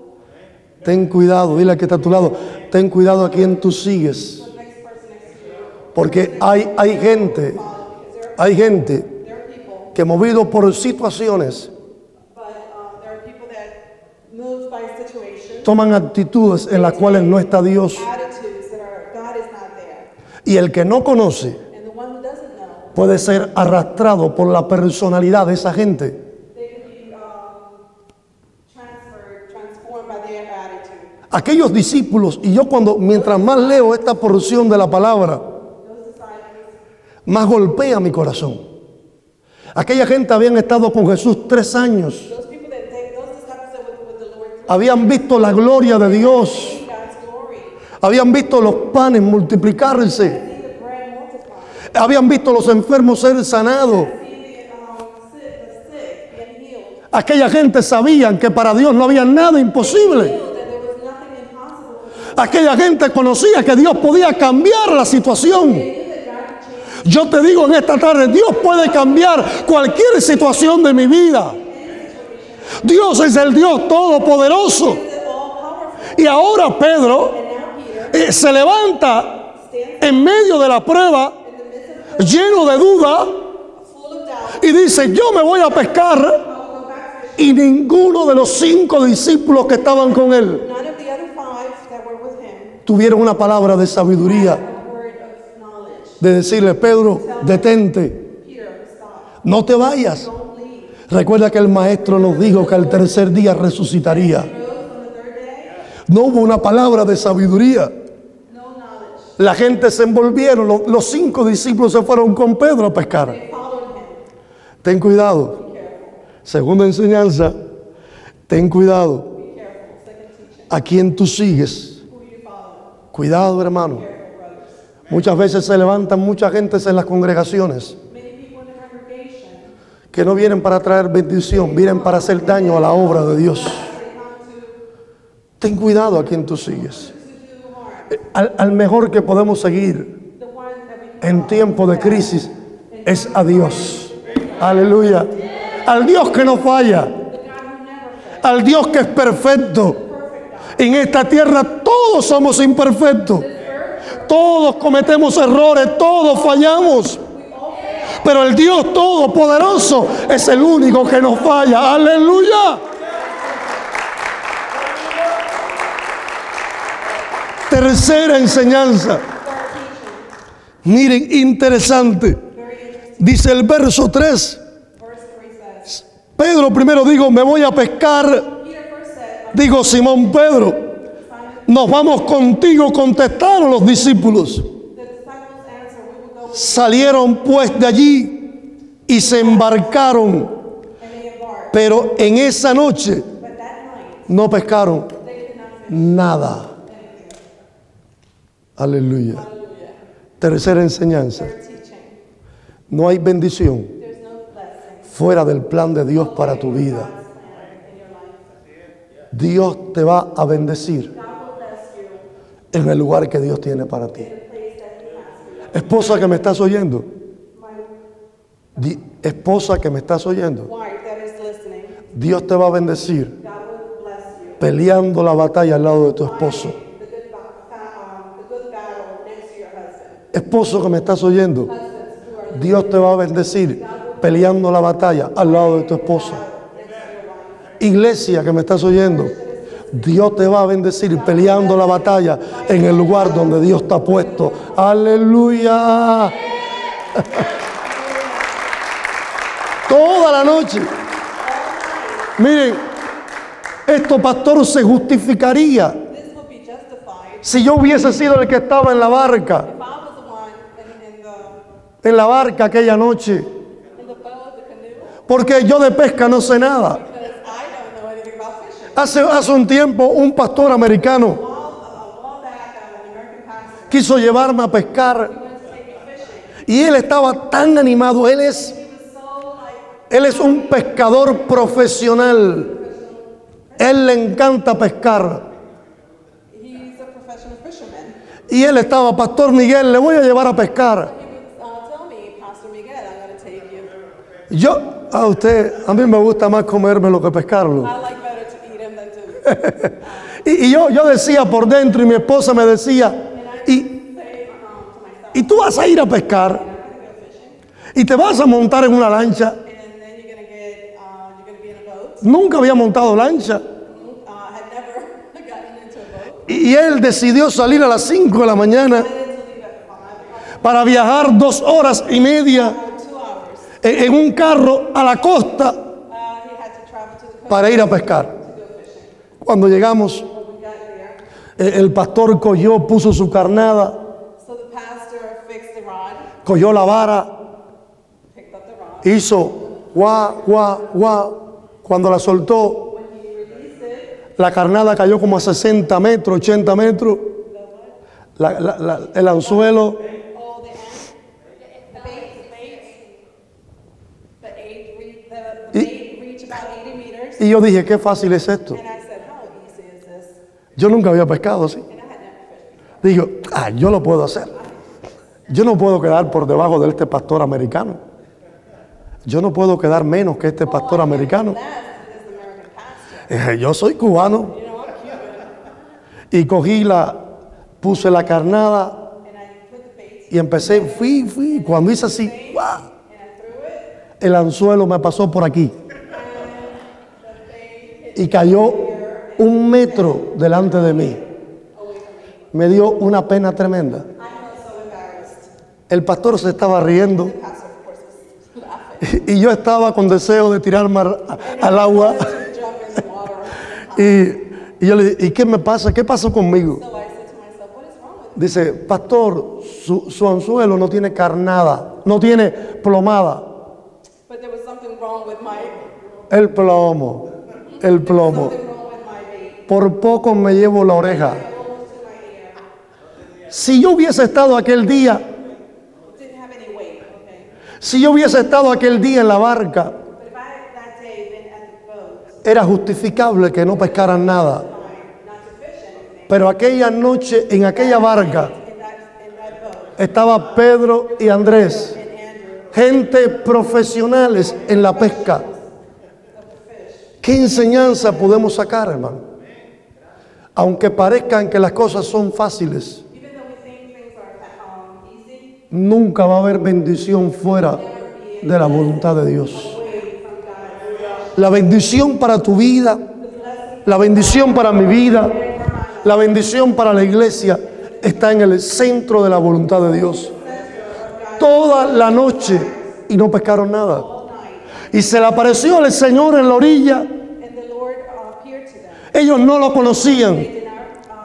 Speaker 2: Ten cuidado, dile al que está a tu lado, ten cuidado a quien tú sigues.
Speaker 5: The next person next to you.
Speaker 2: Porque hay gente
Speaker 5: There are people,
Speaker 2: que movido por situaciones
Speaker 5: but there are people that moved by situations,
Speaker 2: toman actitudes en las cuales no está Dios.
Speaker 5: attitudes that are God is not there,
Speaker 2: Y el que no conoce
Speaker 5: and the one who doesn't know,
Speaker 2: puede ser arrastrado por la personalidad de esa gente.
Speaker 5: they can be transformed by their attitude.
Speaker 2: Aquellos discípulos, y yo mientras más leo esta porción de la palabra,
Speaker 5: Those disciples,
Speaker 2: más golpea mi corazón. Aquella gente habían estado con Jesús 3 años.
Speaker 5: those disciples that were with the Lord,
Speaker 2: Habían visto la gloria de Dios.
Speaker 5: see God's glory,
Speaker 2: Habían visto los panes multiplicarse.
Speaker 5: see the bread multiply,
Speaker 2: Habían visto los enfermos ser sanados.
Speaker 5: see the sick being healed,
Speaker 2: Aquella gente sabían que para Dios no había nada imposible.
Speaker 5: that there was nothing impossible for them.
Speaker 2: Aquella gente conocía que Dios podía cambiar la situación.
Speaker 5: They knew that God could change.
Speaker 2: Yo te digo en esta tarde, Dios puede cambiar cualquier situación de mi vida. Dios es el Dios todopoderoso. Y ahora Pedro se levanta en medio de la prueba, lleno de duda,
Speaker 5: Full of doubt,
Speaker 2: y dice, yo me voy a pescar.
Speaker 5: I will go back fishing.
Speaker 2: Y ninguno de los 5 discípulos que estaban con él
Speaker 5: None of the other 5 that were with him
Speaker 2: tuvieron una palabra de sabiduría,
Speaker 5: had a word of knowledge.
Speaker 2: de decirle, Pedro, detente,
Speaker 5: Peter, stop.
Speaker 2: no te vayas.
Speaker 5: Don't leave.
Speaker 2: Recuerda que el maestro nos dijo que al tercer día resucitaría.
Speaker 5: Rose on the third day,
Speaker 2: No hubo una palabra de sabiduría.
Speaker 5: no knowledge.
Speaker 2: La gente se envolvieron, los 5 discípulos se fueron con Pedro a pescar.
Speaker 5: They followed him.
Speaker 2: Ten cuidado.
Speaker 5: Be careful.
Speaker 2: Segunda enseñanza, ten cuidado
Speaker 5: Be careful. Second teaching.
Speaker 2: a quien tú sigues.
Speaker 5: Who you follow.
Speaker 2: Cuidado, hermano.
Speaker 5: Careful, brothers.
Speaker 2: Muchas veces se levantan mucha gente en las congregaciones
Speaker 5: Many people in the congregation,
Speaker 2: que no vienen para traer bendición, vienen para hacer daño a la obra de Dios.
Speaker 5: they come to
Speaker 2: Ten cuidado a quien tú sigues.
Speaker 5: do harm.
Speaker 2: Al mejor que podemos seguir
Speaker 5: The one that we can
Speaker 2: en tiempo de crisis es a Dios. Aleluya. Al Dios que no falla.
Speaker 5: the God who never fails.
Speaker 2: Al Dios que es perfecto. En esta tierra todos somos imperfectos. Todos cometemos errores, todos fallamos. Pero el Dios todopoderoso es el único que nos falla. Aleluya. Tercera enseñanza. Miren, interesante. Dice el verso 3.
Speaker 5: Verse 3 says,
Speaker 2: Pedro primero digo, me voy a pescar.
Speaker 5: Peter first said,
Speaker 2: Digo, Simón Pedro, nos vamos contigo, contestaron los discípulos.
Speaker 5: the disciples answered, we will go with
Speaker 2: Salieron pues de allí y se embarcaron,
Speaker 5: you. And they embarked.
Speaker 2: pero en esa noche
Speaker 5: But that night,
Speaker 2: no pescaron
Speaker 5: they did not fish
Speaker 2: nada.
Speaker 5: anything.
Speaker 2: Aleluya.
Speaker 5: Hallelujah.
Speaker 2: Tercera enseñanza.
Speaker 5: Third teaching,
Speaker 2: No hay bendición
Speaker 5: there's no blessing
Speaker 2: fuera del plan de Dios para tu vida.
Speaker 5: God's plan in your life.
Speaker 2: Dios te va a bendecir
Speaker 5: God will bless you
Speaker 2: en el lugar que Dios tiene para ti.
Speaker 5: in the place that He has for you.
Speaker 2: Esposa que me estás oyendo,
Speaker 5: My
Speaker 2: esposa que me estás oyendo,
Speaker 5: wife that is listening,
Speaker 2: Dios te va a bendecir
Speaker 5: God will bless you.
Speaker 2: peleando la batalla al lado de tu esposo.
Speaker 5: The good battle next to your husband.
Speaker 2: Esposo que me estás oyendo,
Speaker 5: Husbands who are
Speaker 2: Dios te va a bendecir peleando la batalla al lado de tu esposa.
Speaker 5: next to your wife.
Speaker 2: Iglesia que me estás oyendo, Dios te va a bendecir peleando la batalla en el lugar donde Dios te ha puesto. Aleluya. Toda la noche. Miren, esto, pastor, se justificaría
Speaker 5: This will be justified
Speaker 2: si yo hubiese sido el que estaba en la barca,
Speaker 5: if I was the one in
Speaker 2: en la barca aquella noche,
Speaker 5: the boat, the canoe,
Speaker 2: porque yo de pesca no sé nada.
Speaker 5: because I don't know anything about fishing.
Speaker 2: Hace un tiempo un pastor americano
Speaker 5: A while back, an American pastor
Speaker 2: quiso llevarme a pescar
Speaker 5: went to take me fishing.
Speaker 2: y él estaba tan animado. Él
Speaker 5: He was so like,
Speaker 2: es un pescador profesional. Él le encanta pescar.
Speaker 5: he's a professional fisherman.
Speaker 2: Y él estaba, Pastor Miguel, le voy a llevar a pescar.
Speaker 5: He would tell me, Pastor Miguel, I'm going to take you.
Speaker 2: Yo, a mí me gusta más comerme lo que pescarlo.
Speaker 5: I like better to eat him than to
Speaker 2: Y yo decía por dentro, y mi esposa me decía, y tú vas a ir a pescar, y te vas a montar en una lancha.
Speaker 5: and then you're gonna be in a boat.
Speaker 2: Nunca había montado lancha.
Speaker 5: Had never gotten into a boat.
Speaker 2: Y él decidió salir a las 5 de la mañana para viajar 2 horas y media
Speaker 5: 2 hours.
Speaker 2: en un carro a la costa
Speaker 5: He had to travel to the coast
Speaker 2: para ir a pescar.
Speaker 5: to go fishing.
Speaker 2: Cuando llegamos,
Speaker 5: When we got there,
Speaker 2: el pastor puso su carnada,
Speaker 5: so the pastor fixed the rod,
Speaker 2: cogió la vara,
Speaker 5: picked up the rod.
Speaker 2: hizo guau, guau, guau. Cuando la soltó,
Speaker 5: When he released it,
Speaker 2: la carnada cayó como a 60 metros, 80 metros. El anzuelo
Speaker 5: all the bait reached about 80 meters.
Speaker 2: y yo dije, qué fácil es esto.
Speaker 5: And I said, how easy is this?
Speaker 2: Yo nunca había pescado así.
Speaker 5: And I had never fished before.
Speaker 2: Digo, yo lo puedo hacer. Yo no puedo quedar por debajo de este pastor americano. Yo no puedo quedar menos que este pastor americano.
Speaker 5: Last is the American pastor.
Speaker 2: Yo soy cubano.
Speaker 5: You know, I'm Cuban.
Speaker 2: Y puse la carnada
Speaker 5: And I put the bait
Speaker 2: y empecé, fui. Cuando hice así, ¡guau!
Speaker 5: and I threw it.
Speaker 2: El anzuelo me pasó por aquí
Speaker 5: The bait hit
Speaker 2: y cayó 1 metro delante de mí. Me dio una pena tremenda.
Speaker 5: I felt so embarrassed.
Speaker 2: El pastor se estaba riendo
Speaker 5: The pastor, of course, was laughing.
Speaker 2: y yo estaba con deseo de tirarme al agua.
Speaker 5: To jump in the water.
Speaker 2: Y yo le dije, ¿y qué me pasa? ¿Qué pasó conmigo?
Speaker 5: So I said to myself, what is wrong with
Speaker 2: Dice, pastor, su anzuelo no tiene carnada, no tiene plomada.
Speaker 5: me? But there was something wrong with my
Speaker 2: El plomo.
Speaker 5: something wrong with my bait.
Speaker 2: Por poco me llevo la oreja.
Speaker 5: Almost to my ear.
Speaker 2: Si yo hubiese estado aquel día,
Speaker 5: Didn't have any weight, okay?
Speaker 2: si yo hubiese estado aquel día en la barca,
Speaker 5: But if I had that day been at the boat,
Speaker 2: era justificable que no pescaran nada.
Speaker 5: not to fish anything,
Speaker 2: Pero aquella noche, en aquella barca,
Speaker 5: in that boat,
Speaker 2: estaba Pedro y Andrés,
Speaker 5: and Andrew,
Speaker 2: gente profesionales en la pesca. ¿Qué enseñanza podemos sacar, hermano? Aunque parezcan que las cosas son fáciles,
Speaker 5: even though we think things are easy,
Speaker 2: nunca va a haber bendición fuera de la voluntad de Dios. La bendición para tu vida, la bendición para mi vida, la bendición para la iglesia está en el centro de la voluntad de Dios. Toda la noche y no pescaron nada. Y se le apareció el Señor en la orilla.
Speaker 5: and the Lord appeared to them.
Speaker 2: Ellos no lo conocían.
Speaker 5: They did not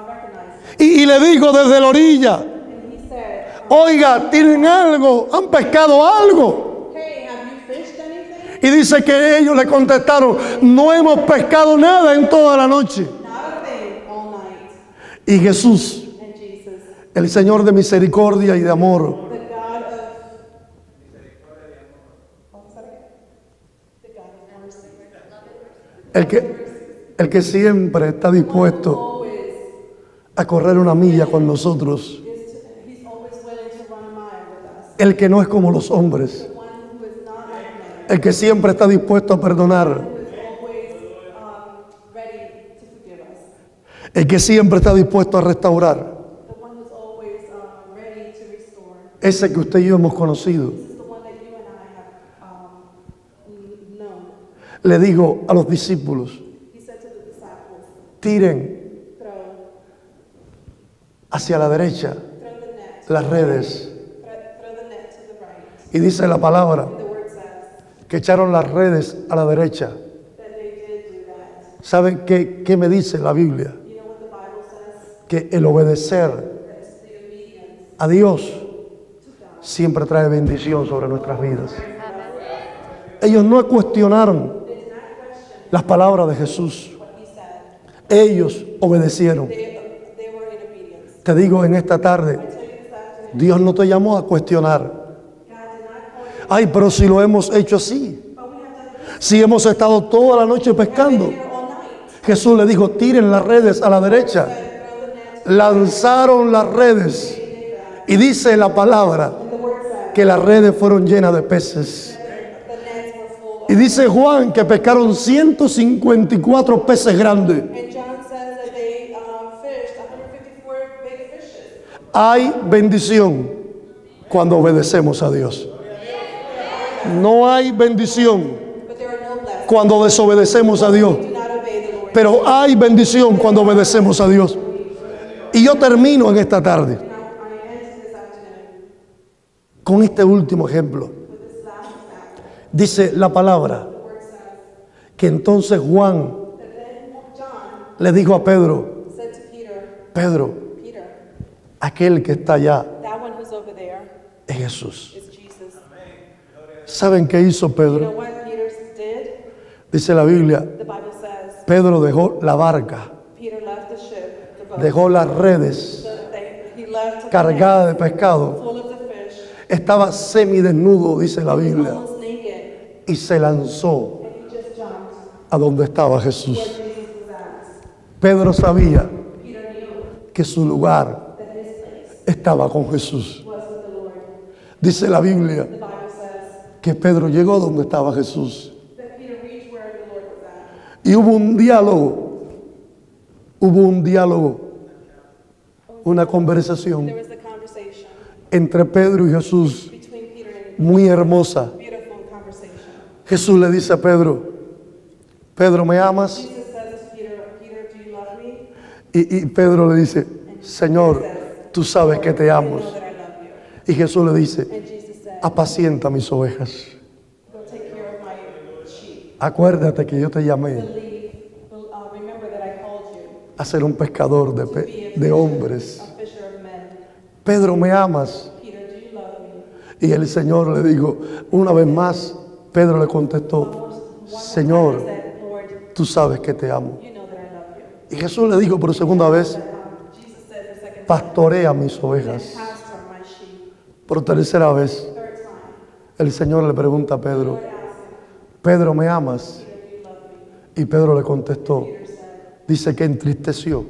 Speaker 5: recognize him.
Speaker 2: Y le dijo desde la orilla,
Speaker 5: And he said,
Speaker 2: oiga, ¿tienen algo? ¿Han pescado algo?
Speaker 5: hey, have you fished anything?
Speaker 2: Y dice que ellos le contestaron, no hemos pescado nada en toda la noche.
Speaker 5: Not a thing all night.
Speaker 2: Y Jesús,
Speaker 5: And Jesus,
Speaker 2: el Señor de misericordia y de amor,
Speaker 5: the God of what was that again? The God of mercy.
Speaker 2: el que siempre está dispuesto
Speaker 5: Always
Speaker 2: a correr una milla con nosotros,
Speaker 5: he's always willing to run a mile with us.
Speaker 2: el que no es como los hombres,
Speaker 5: One who is not like man,
Speaker 2: el que siempre está dispuesto a perdonar,
Speaker 5: who is always ready to forgive us.
Speaker 2: el que siempre está dispuesto a restaurar,
Speaker 5: The one who's always ready to restore.
Speaker 2: ese que usted y yo hemos conocido.
Speaker 5: This is the one that you and I have known.
Speaker 2: Le dijo a los discípulos,
Speaker 5: He said to the disciples,
Speaker 2: tiren
Speaker 5: throw
Speaker 2: hacia la derecha
Speaker 5: the net,
Speaker 2: las redes.
Speaker 5: throw the net to the right.
Speaker 2: Y dice la palabra
Speaker 5: The word says
Speaker 2: que echaron las redes a la derecha.
Speaker 5: that they did do that.
Speaker 2: ¿Saben qué me dice la Biblia?
Speaker 5: You know what the Bible says?
Speaker 2: Que el obedecer
Speaker 5: It's the obedience
Speaker 2: a Dios
Speaker 5: to God.
Speaker 2: siempre trae bendición sobre nuestras vidas. Ellos no cuestionaron
Speaker 5: They did not question
Speaker 2: las palabras de Jesús.
Speaker 5: what he said.
Speaker 2: Ellos obedecieron.
Speaker 5: They were in obedience.
Speaker 2: Te digo en esta tarde,
Speaker 5: I tell you this afternoon,
Speaker 2: Dios no te llamó a cuestionar.
Speaker 5: God did not call you,
Speaker 2: Ay, pero si lo hemos hecho así,
Speaker 5: but we have done this.
Speaker 2: si hemos estado toda la noche pescando.
Speaker 5: Here all night.
Speaker 2: Jesús le dijo, tiren las redes a la derecha.
Speaker 5: Throw the net.
Speaker 2: Lanzaron las redes. Y dice la palabra
Speaker 5: The word says
Speaker 2: que las redes fueron llenas de peces.
Speaker 5: the nets were full.
Speaker 2: Y dice Juan que pescaron 154 peces grandes.
Speaker 5: And John
Speaker 2: Hay bendición cuando obedecemos a Dios. No hay bendición
Speaker 5: But there are no blessings.
Speaker 2: cuando desobedecemos a Dios.
Speaker 5: Do not obey the Lord.
Speaker 2: Pero hay bendición cuando obedecemos a Dios. Y yo termino en esta tarde
Speaker 5: I end this afternoon
Speaker 2: con este último ejemplo.
Speaker 5: with this last example.
Speaker 2: Dice la palabra
Speaker 5: The word says
Speaker 2: que entonces Juan
Speaker 5: that then John
Speaker 2: le dijo a Pedro:
Speaker 5: said to Peter,
Speaker 2: Pedro,
Speaker 5: Peter,
Speaker 2: aquel que está allá
Speaker 5: that one who's over there
Speaker 2: es Jesús.
Speaker 5: is Jesus.
Speaker 2: ¿Saben qué hizo
Speaker 5: You know
Speaker 2: Pedro?
Speaker 5: what Peter did?
Speaker 2: Dice la Biblia,
Speaker 5: The Bible says
Speaker 2: Pedro dejó la barca,
Speaker 5: Peter left the ship, the boat.
Speaker 2: dejó las redes
Speaker 5: He left
Speaker 2: cargadas de pescado,
Speaker 5: full of the fish,
Speaker 2: estaba semidesnudo, dice la Biblia,
Speaker 5: almost naked,
Speaker 2: y se lanzó
Speaker 5: and he just jumped
Speaker 2: a donde estaba
Speaker 5: where
Speaker 2: Jesús.
Speaker 5: Jesus was at.
Speaker 2: Pedro sabía
Speaker 5: Peter knew
Speaker 2: que su lugar
Speaker 5: that his place
Speaker 2: estaba con Jesús.
Speaker 5: was with the Lord.
Speaker 2: Dice la Biblia
Speaker 5: The Bible says
Speaker 2: que Pedro llegó donde estaba Jesús.
Speaker 5: that Peter reached where the Lord was at.
Speaker 2: Y hubo un diálogo, una conversación
Speaker 5: There was a conversation
Speaker 2: entre Pedro y Jesús
Speaker 5: between Peter and
Speaker 2: muy hermosa.
Speaker 5: beautiful conversation.
Speaker 2: Jesús le dice a Pedro: Pedro, ¿me amas?
Speaker 5: Jesus says to Peter, Peter, do you love me?
Speaker 2: Y Pedro le dice: Señor, tú sabes que te
Speaker 5: You
Speaker 2: amo.
Speaker 5: know that I love you.
Speaker 2: Y Jesús le dice:
Speaker 5: And Jesus said,
Speaker 2: apacienta mis ovejas.
Speaker 5: go take care of my sheep.
Speaker 2: Acuérdate que yo te llamé
Speaker 5: Remember that I called you
Speaker 2: a ser un pescador
Speaker 5: to be
Speaker 2: de hombres.
Speaker 5: a fisher of men.
Speaker 2: Pedro, ¿me amas?
Speaker 5: Peter, do you love me?
Speaker 2: Y el Señor le dijo, una vez más, Pedro le contestó: Señor,
Speaker 5: He said, Lord,
Speaker 2: tú sabes que te amo.
Speaker 5: you know that I love you.
Speaker 2: Y Jesús le dijo por segunda vez:
Speaker 5: Jesus said the second time,
Speaker 2: pastorea mis ovejas.
Speaker 5: pastor my sheep.
Speaker 2: Por tercera vez,
Speaker 5: Third time,
Speaker 2: el Señor le pregunta a Pedro:
Speaker 5: Lord asked him,
Speaker 2: Pedro, ¿me amas?
Speaker 5: Peter, do you love me?
Speaker 2: Y Pedro le contestó,
Speaker 5: Peter said,
Speaker 2: dice que entristeció
Speaker 5: and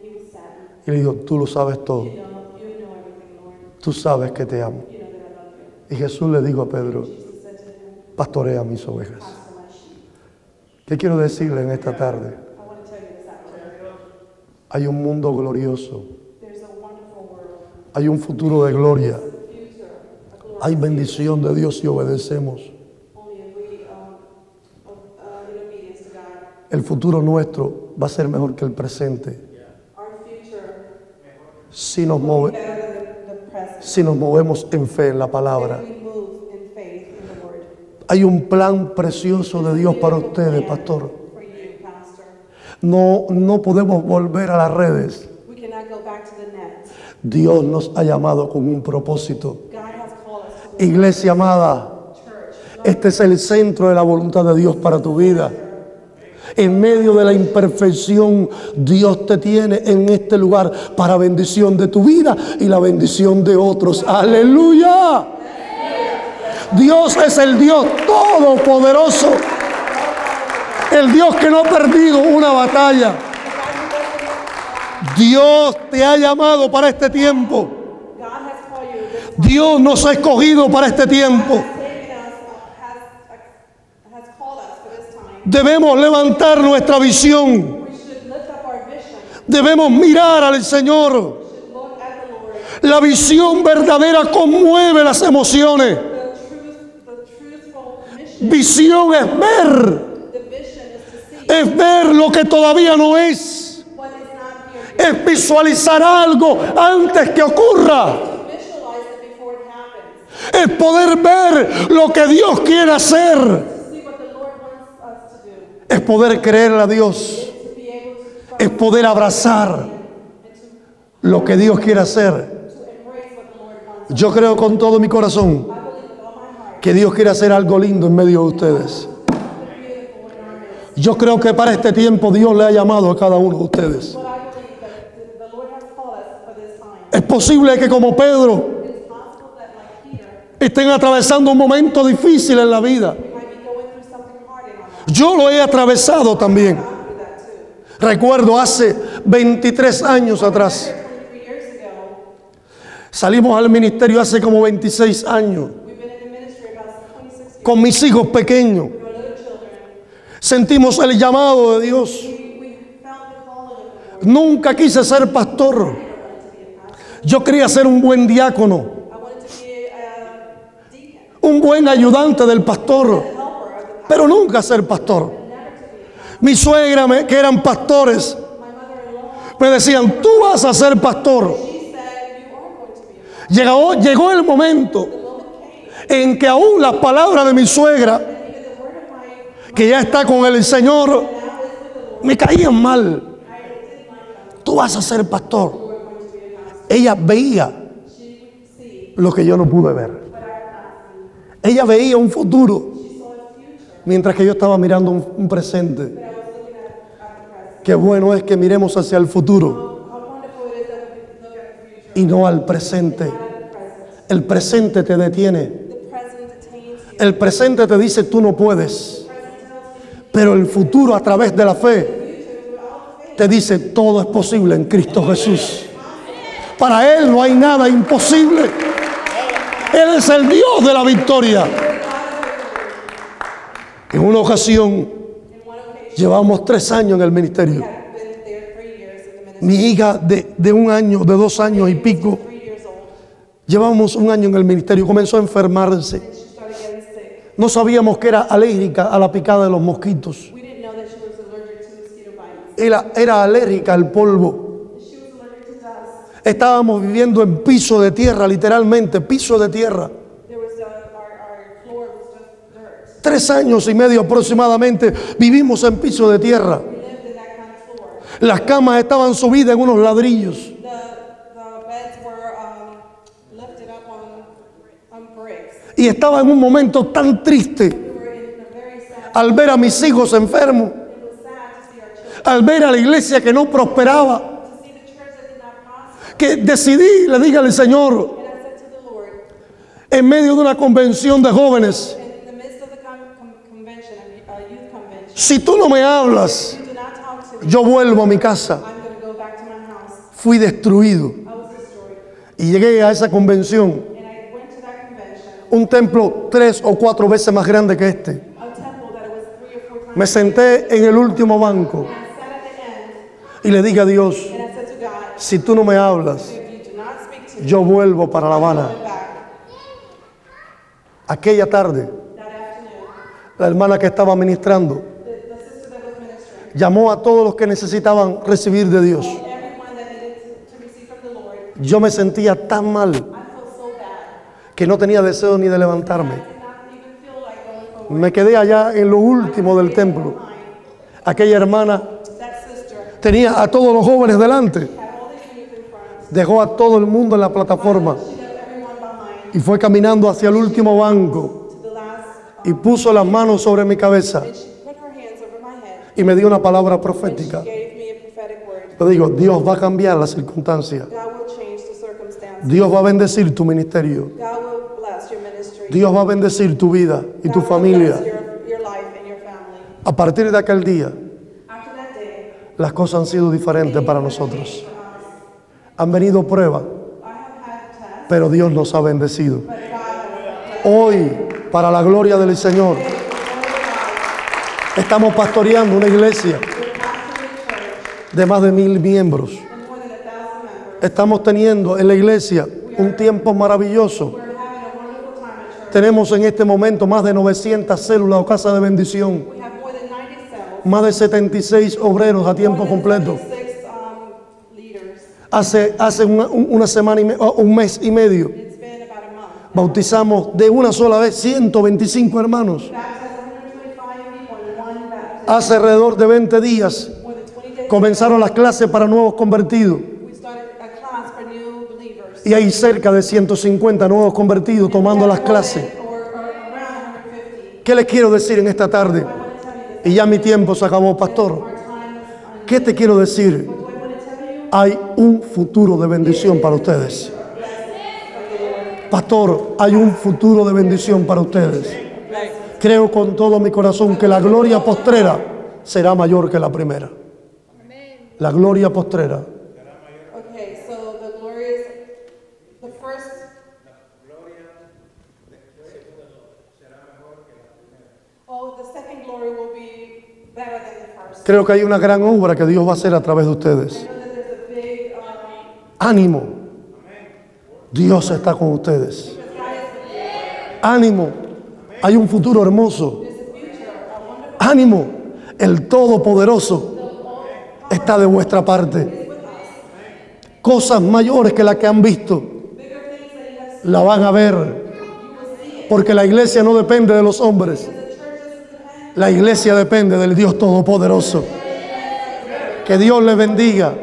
Speaker 5: he was sad.
Speaker 2: y le dijo: tú lo sabes todo,
Speaker 5: You know everything, Lord.
Speaker 2: tú sabes que te amo.
Speaker 5: You know that I love you.
Speaker 2: Y Jesús le dijo a Pedro:
Speaker 5: Jesus said to him,
Speaker 2: pastorea mis ovejas.
Speaker 5: pastor my sheep.
Speaker 2: ¿Qué quiero decirle en esta tarde?
Speaker 5: I want to tell you this afternoon.
Speaker 2: Hay un mundo glorioso,
Speaker 5: There's a wonderful world,
Speaker 2: hay un futuro de gloria,
Speaker 5: a future, a glory,
Speaker 2: hay bendición de Dios si obedecemos.
Speaker 5: only if we in obedience to God.
Speaker 2: El futuro nuestro va a ser mejor que el presente
Speaker 5: Our future
Speaker 2: si nos,
Speaker 5: better than the present.
Speaker 2: si nos movemos en fe en la palabra.
Speaker 5: If we move in faith in the Lord.
Speaker 2: Hay un plan precioso de Dios para ustedes, pastor.
Speaker 5: For you, pastor.
Speaker 2: No podemos volver a las redes.
Speaker 5: We cannot go back to the net.
Speaker 2: Dios nos ha llamado con un propósito.
Speaker 5: God has called us to
Speaker 2: Iglesia amada,
Speaker 5: church.
Speaker 2: este es el centro de la voluntad de Dios para tu vida. En medio de la imperfección, Dios te tiene en este lugar para bendición de tu vida y la bendición de otros. ¡Aleluya! Dios es el Dios todopoderoso. El Dios que no ha perdido una batalla. Dios te ha llamado para este tiempo.
Speaker 5: God has called you. This
Speaker 2: Dios nos ha escogido para este tiempo.
Speaker 5: has taken us, has called us for this time.
Speaker 2: Debemos levantar nuestra visión.
Speaker 5: We should lift up our vision.
Speaker 2: Debemos mirar al Señor.
Speaker 5: Should look at the Lord.
Speaker 2: La visión verdadera conmueve las emociones.
Speaker 5: The truthful mission.
Speaker 2: Visión es ver.
Speaker 5: The vision is to see
Speaker 2: Es ver lo que todavía no es.
Speaker 5: what is not here.
Speaker 2: Es visualizar algo antes que ocurra.
Speaker 5: Visualize it before it happens.
Speaker 2: Es poder ver lo que Dios quiere hacer.
Speaker 5: To see what the Lord wants us to do.
Speaker 2: Es poder creerle a Dios.
Speaker 5: To be able to
Speaker 2: Es poder abrazar lo que Dios quiere hacer.
Speaker 5: embrace what the Lord wants.
Speaker 2: Yo creo con todo mi corazón
Speaker 5: I believe with all my heart.
Speaker 2: que Dios quiere hacer algo lindo en medio de ustedes.
Speaker 5: Beautiful in our midst.
Speaker 2: Yo creo que para este tiempo Dios le ha llamado a cada uno de ustedes.
Speaker 5: But I believe that the Lord has called us for this time.
Speaker 2: Es posible que como Pedro
Speaker 5: It's possible that like Peter,
Speaker 2: estén atravesando un momento difícil en la vida.
Speaker 5: we might be going through something hard in our lives.
Speaker 2: Yo lo he atravesado también.
Speaker 5: I've gone through that too.
Speaker 2: Recuerdo hace 23 años atrás.
Speaker 5: 23 years ago,
Speaker 2: Salimos al ministerio hace como 26 años
Speaker 5: we've been in the ministry about 26 years
Speaker 2: con mis hijos pequeños.
Speaker 5: with our little children.
Speaker 2: Sentimos el llamado de Dios.
Speaker 5: We felt the calling of the Lord.
Speaker 2: Nunca quise ser pastor. Yo quería ser un buen diácono,
Speaker 5: I wanted to be a deacon,
Speaker 2: un buen ayudante del pastor,
Speaker 5: helper of the pastor,
Speaker 2: pero nunca ser pastor.
Speaker 5: never to be a pastor.
Speaker 2: Mi suegra, que eran pastores,
Speaker 5: My mother-in-law,
Speaker 2: me decían, tú vas a ser pastor.
Speaker 5: she said, you are going to be a pastor.
Speaker 2: Llegó el momento
Speaker 5: The moment came,
Speaker 2: en que aún las palabras de mi suegra,
Speaker 5: and even the word of my
Speaker 2: que ya está con el Señor,
Speaker 5: now is with the Lord.
Speaker 2: me caían mal.
Speaker 5: I didn't like them.
Speaker 2: Tú vas a ser pastor.
Speaker 5: You are going to be a pastor.
Speaker 2: Ella veía
Speaker 5: She would see
Speaker 2: lo que yo no pude ver.
Speaker 5: what I could not see.
Speaker 2: Ella veía un futuro,
Speaker 5: She saw a future,
Speaker 2: mientras que yo estaba mirando un presente.
Speaker 5: but I was looking at the present.
Speaker 2: Qué bueno es que miremos hacia el futuro
Speaker 5: How wonderful it is that we look at the future,
Speaker 2: y no al presente.
Speaker 5: not at the present.
Speaker 2: El presente te detiene.
Speaker 5: The present detains you.
Speaker 2: El presente te dice tú no puedes.
Speaker 5: The present tells you
Speaker 2: Pero el futuro a través de la fe
Speaker 5: future without faith.
Speaker 2: te dice todo es posible en Cristo Jesús. Para Él no hay nada imposible. Él es el Dios de la victoria. En una ocasión,
Speaker 5: In one occasion,
Speaker 2: llevamos 3 años en el ministerio.
Speaker 5: I had been there 3 years in the ministry.
Speaker 2: Mi hija de 1 año, de 2 años y pico,
Speaker 5: 3 years old.
Speaker 2: llevamos 1 año en el ministerio, comenzó a enfermarse.
Speaker 5: And she started getting sick.
Speaker 2: No sabíamos que era alérgica a la picada de los mosquitos.
Speaker 5: We didn't know that she was allergic to mosquito bites.
Speaker 2: Era alérgica al polvo.
Speaker 5: She was allergic to dust.
Speaker 2: Estábamos viviendo en piso de tierra, literalmente, piso de tierra.
Speaker 5: There was our floor was just dirt.
Speaker 2: 3 años y medio aproximadamente vivimos en piso de tierra.
Speaker 5: We lived in that kind of floor.
Speaker 2: Las camas estaban subidas en unos ladrillos.
Speaker 5: The beds were lifted up on bricks.
Speaker 2: Y estaba en un momento tan triste
Speaker 5: We were in a very sad.
Speaker 2: al ver a mis hijos enfermos,
Speaker 5: It was sad to see our children,
Speaker 2: al ver a la iglesia que no prosperaba,
Speaker 5: to see the church that did not prosper.
Speaker 2: que decidí, le dije al Señor,
Speaker 5: And I said to the Lord,
Speaker 2: en medio de una convención de jóvenes,
Speaker 5: in the midst of the convention, a youth convention,
Speaker 2: si tú no me hablas,
Speaker 5: you do not talk to me.
Speaker 2: yo vuelvo a mi casa.
Speaker 5: I'm going to go back to my house.
Speaker 2: Fui destruido
Speaker 5: I was destroyed.
Speaker 2: y llegué a esa convención,
Speaker 5: And I went to that convention,
Speaker 2: un templo 3 o 4 veces más grande que este.
Speaker 5: a temple that it was 3 or 4 times.
Speaker 2: Me senté en el último banco
Speaker 5: And I sat at the end,
Speaker 2: y le dije a Dios,
Speaker 5: and I said to God,
Speaker 2: si tú no me hablas,
Speaker 5: if you do not speak to me,
Speaker 2: yo vuelvo para La Habana.
Speaker 5: I'm back.
Speaker 2: Aquella tarde,
Speaker 5: That afternoon,
Speaker 2: la hermana que estaba ministrando
Speaker 5: the sister that was ministering,
Speaker 2: llamó a todos los que necesitaban recibir de Dios.
Speaker 5: everyone that needed to receive from the Lord,
Speaker 2: Yo me sentía tan mal
Speaker 5: I felt so bad.
Speaker 2: que no tenía deseo ni de levantarme.
Speaker 5: I did not even feel like going forward.
Speaker 2: Me quedé allá en lo último del templo. Aquella hermana
Speaker 5: That sister
Speaker 2: tenía a todos los jóvenes delante,
Speaker 5: had all the youth in front.
Speaker 2: dejó a todo el mundo en la plataforma
Speaker 5: She left everyone behind
Speaker 2: y fue caminando hacia el último banco
Speaker 5: to the last,
Speaker 2: y puso las manos sobre mi cabeza
Speaker 5: and she put her hands over my head.
Speaker 2: y me dio una palabra
Speaker 5: She
Speaker 2: profética.
Speaker 5: gave me a prophetic word.
Speaker 2: Yo digo, Dios va a cambiar las circunstancias.
Speaker 5: God will change the circumstances.
Speaker 2: Dios va a bendecir tu ministerio.
Speaker 5: God will bless your ministry.
Speaker 2: Dios va a bendecir tu vida y tu
Speaker 5: God will
Speaker 2: familia.
Speaker 5: bless your life and your family.
Speaker 2: A partir de aquel día,
Speaker 5: After that day,
Speaker 2: las cosas han sido diferentes para nosotros. Han venido pruebas,
Speaker 5: I have had tests,
Speaker 2: pero Dios nos ha bendecido.
Speaker 5: but God has
Speaker 2: Hoy, para la gloria del Señor, estamos pastoreando una iglesia de más de 1000 miembros.
Speaker 5: more than 1,000 members.
Speaker 2: Estamos teniendo en la iglesia un tiempo maravilloso.
Speaker 5: We're having a wonderful time at church.
Speaker 2: Tenemos en este momento más de 900 células o casas de bendición,
Speaker 5: We have more than 90 cells,
Speaker 2: más de 76 obreros a tiempo completo.
Speaker 5: 76 leaders.
Speaker 2: Hace una semana un mes y medio
Speaker 5: It's been about a month.
Speaker 2: bautizamos de una sola vez 125 hermanos.
Speaker 5: Baptized 125 people in one baptism.
Speaker 2: Hace alrededor de 20 días
Speaker 5: More than 20 days
Speaker 2: comenzaron las clases para nuevos convertidos
Speaker 5: we started a class for new believers.
Speaker 2: y hay cerca de 150 nuevos convertidos tomando las clases.
Speaker 5: Or around 150.
Speaker 2: ¿Qué les quiero decir en esta tarde?
Speaker 5: I want to tell you this.
Speaker 2: Y ya mi tiempo se acabó, pastor.
Speaker 5: Our time is
Speaker 2: ¿Qué te quiero decir?
Speaker 5: What do I want to tell you?
Speaker 2: Hay un futuro de bendición para ustedes. Pastor, hay un futuro de bendición para ustedes. Creo con todo mi corazón que la gloria postrera será mayor que la primera. La gloria postrera.
Speaker 5: Okay, so the glory is the first. Oh, the second glory will be better than the first.
Speaker 2: Creo que hay una gran obra que Dios va a hacer a través de ustedes.
Speaker 5: I know that there's a big
Speaker 2: Ánimo. Dios está con ustedes. Ánimo, hay un futuro hermoso. Ánimo, el Todopoderoso está de vuestra parte. Cosas mayores que las que han visto la van a ver, porque la iglesia no depende de los hombres, la iglesia depende del Dios Todopoderoso. Que Dios les bendiga.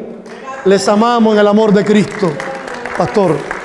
Speaker 2: Les amamos en el amor de Cristo. Pastor.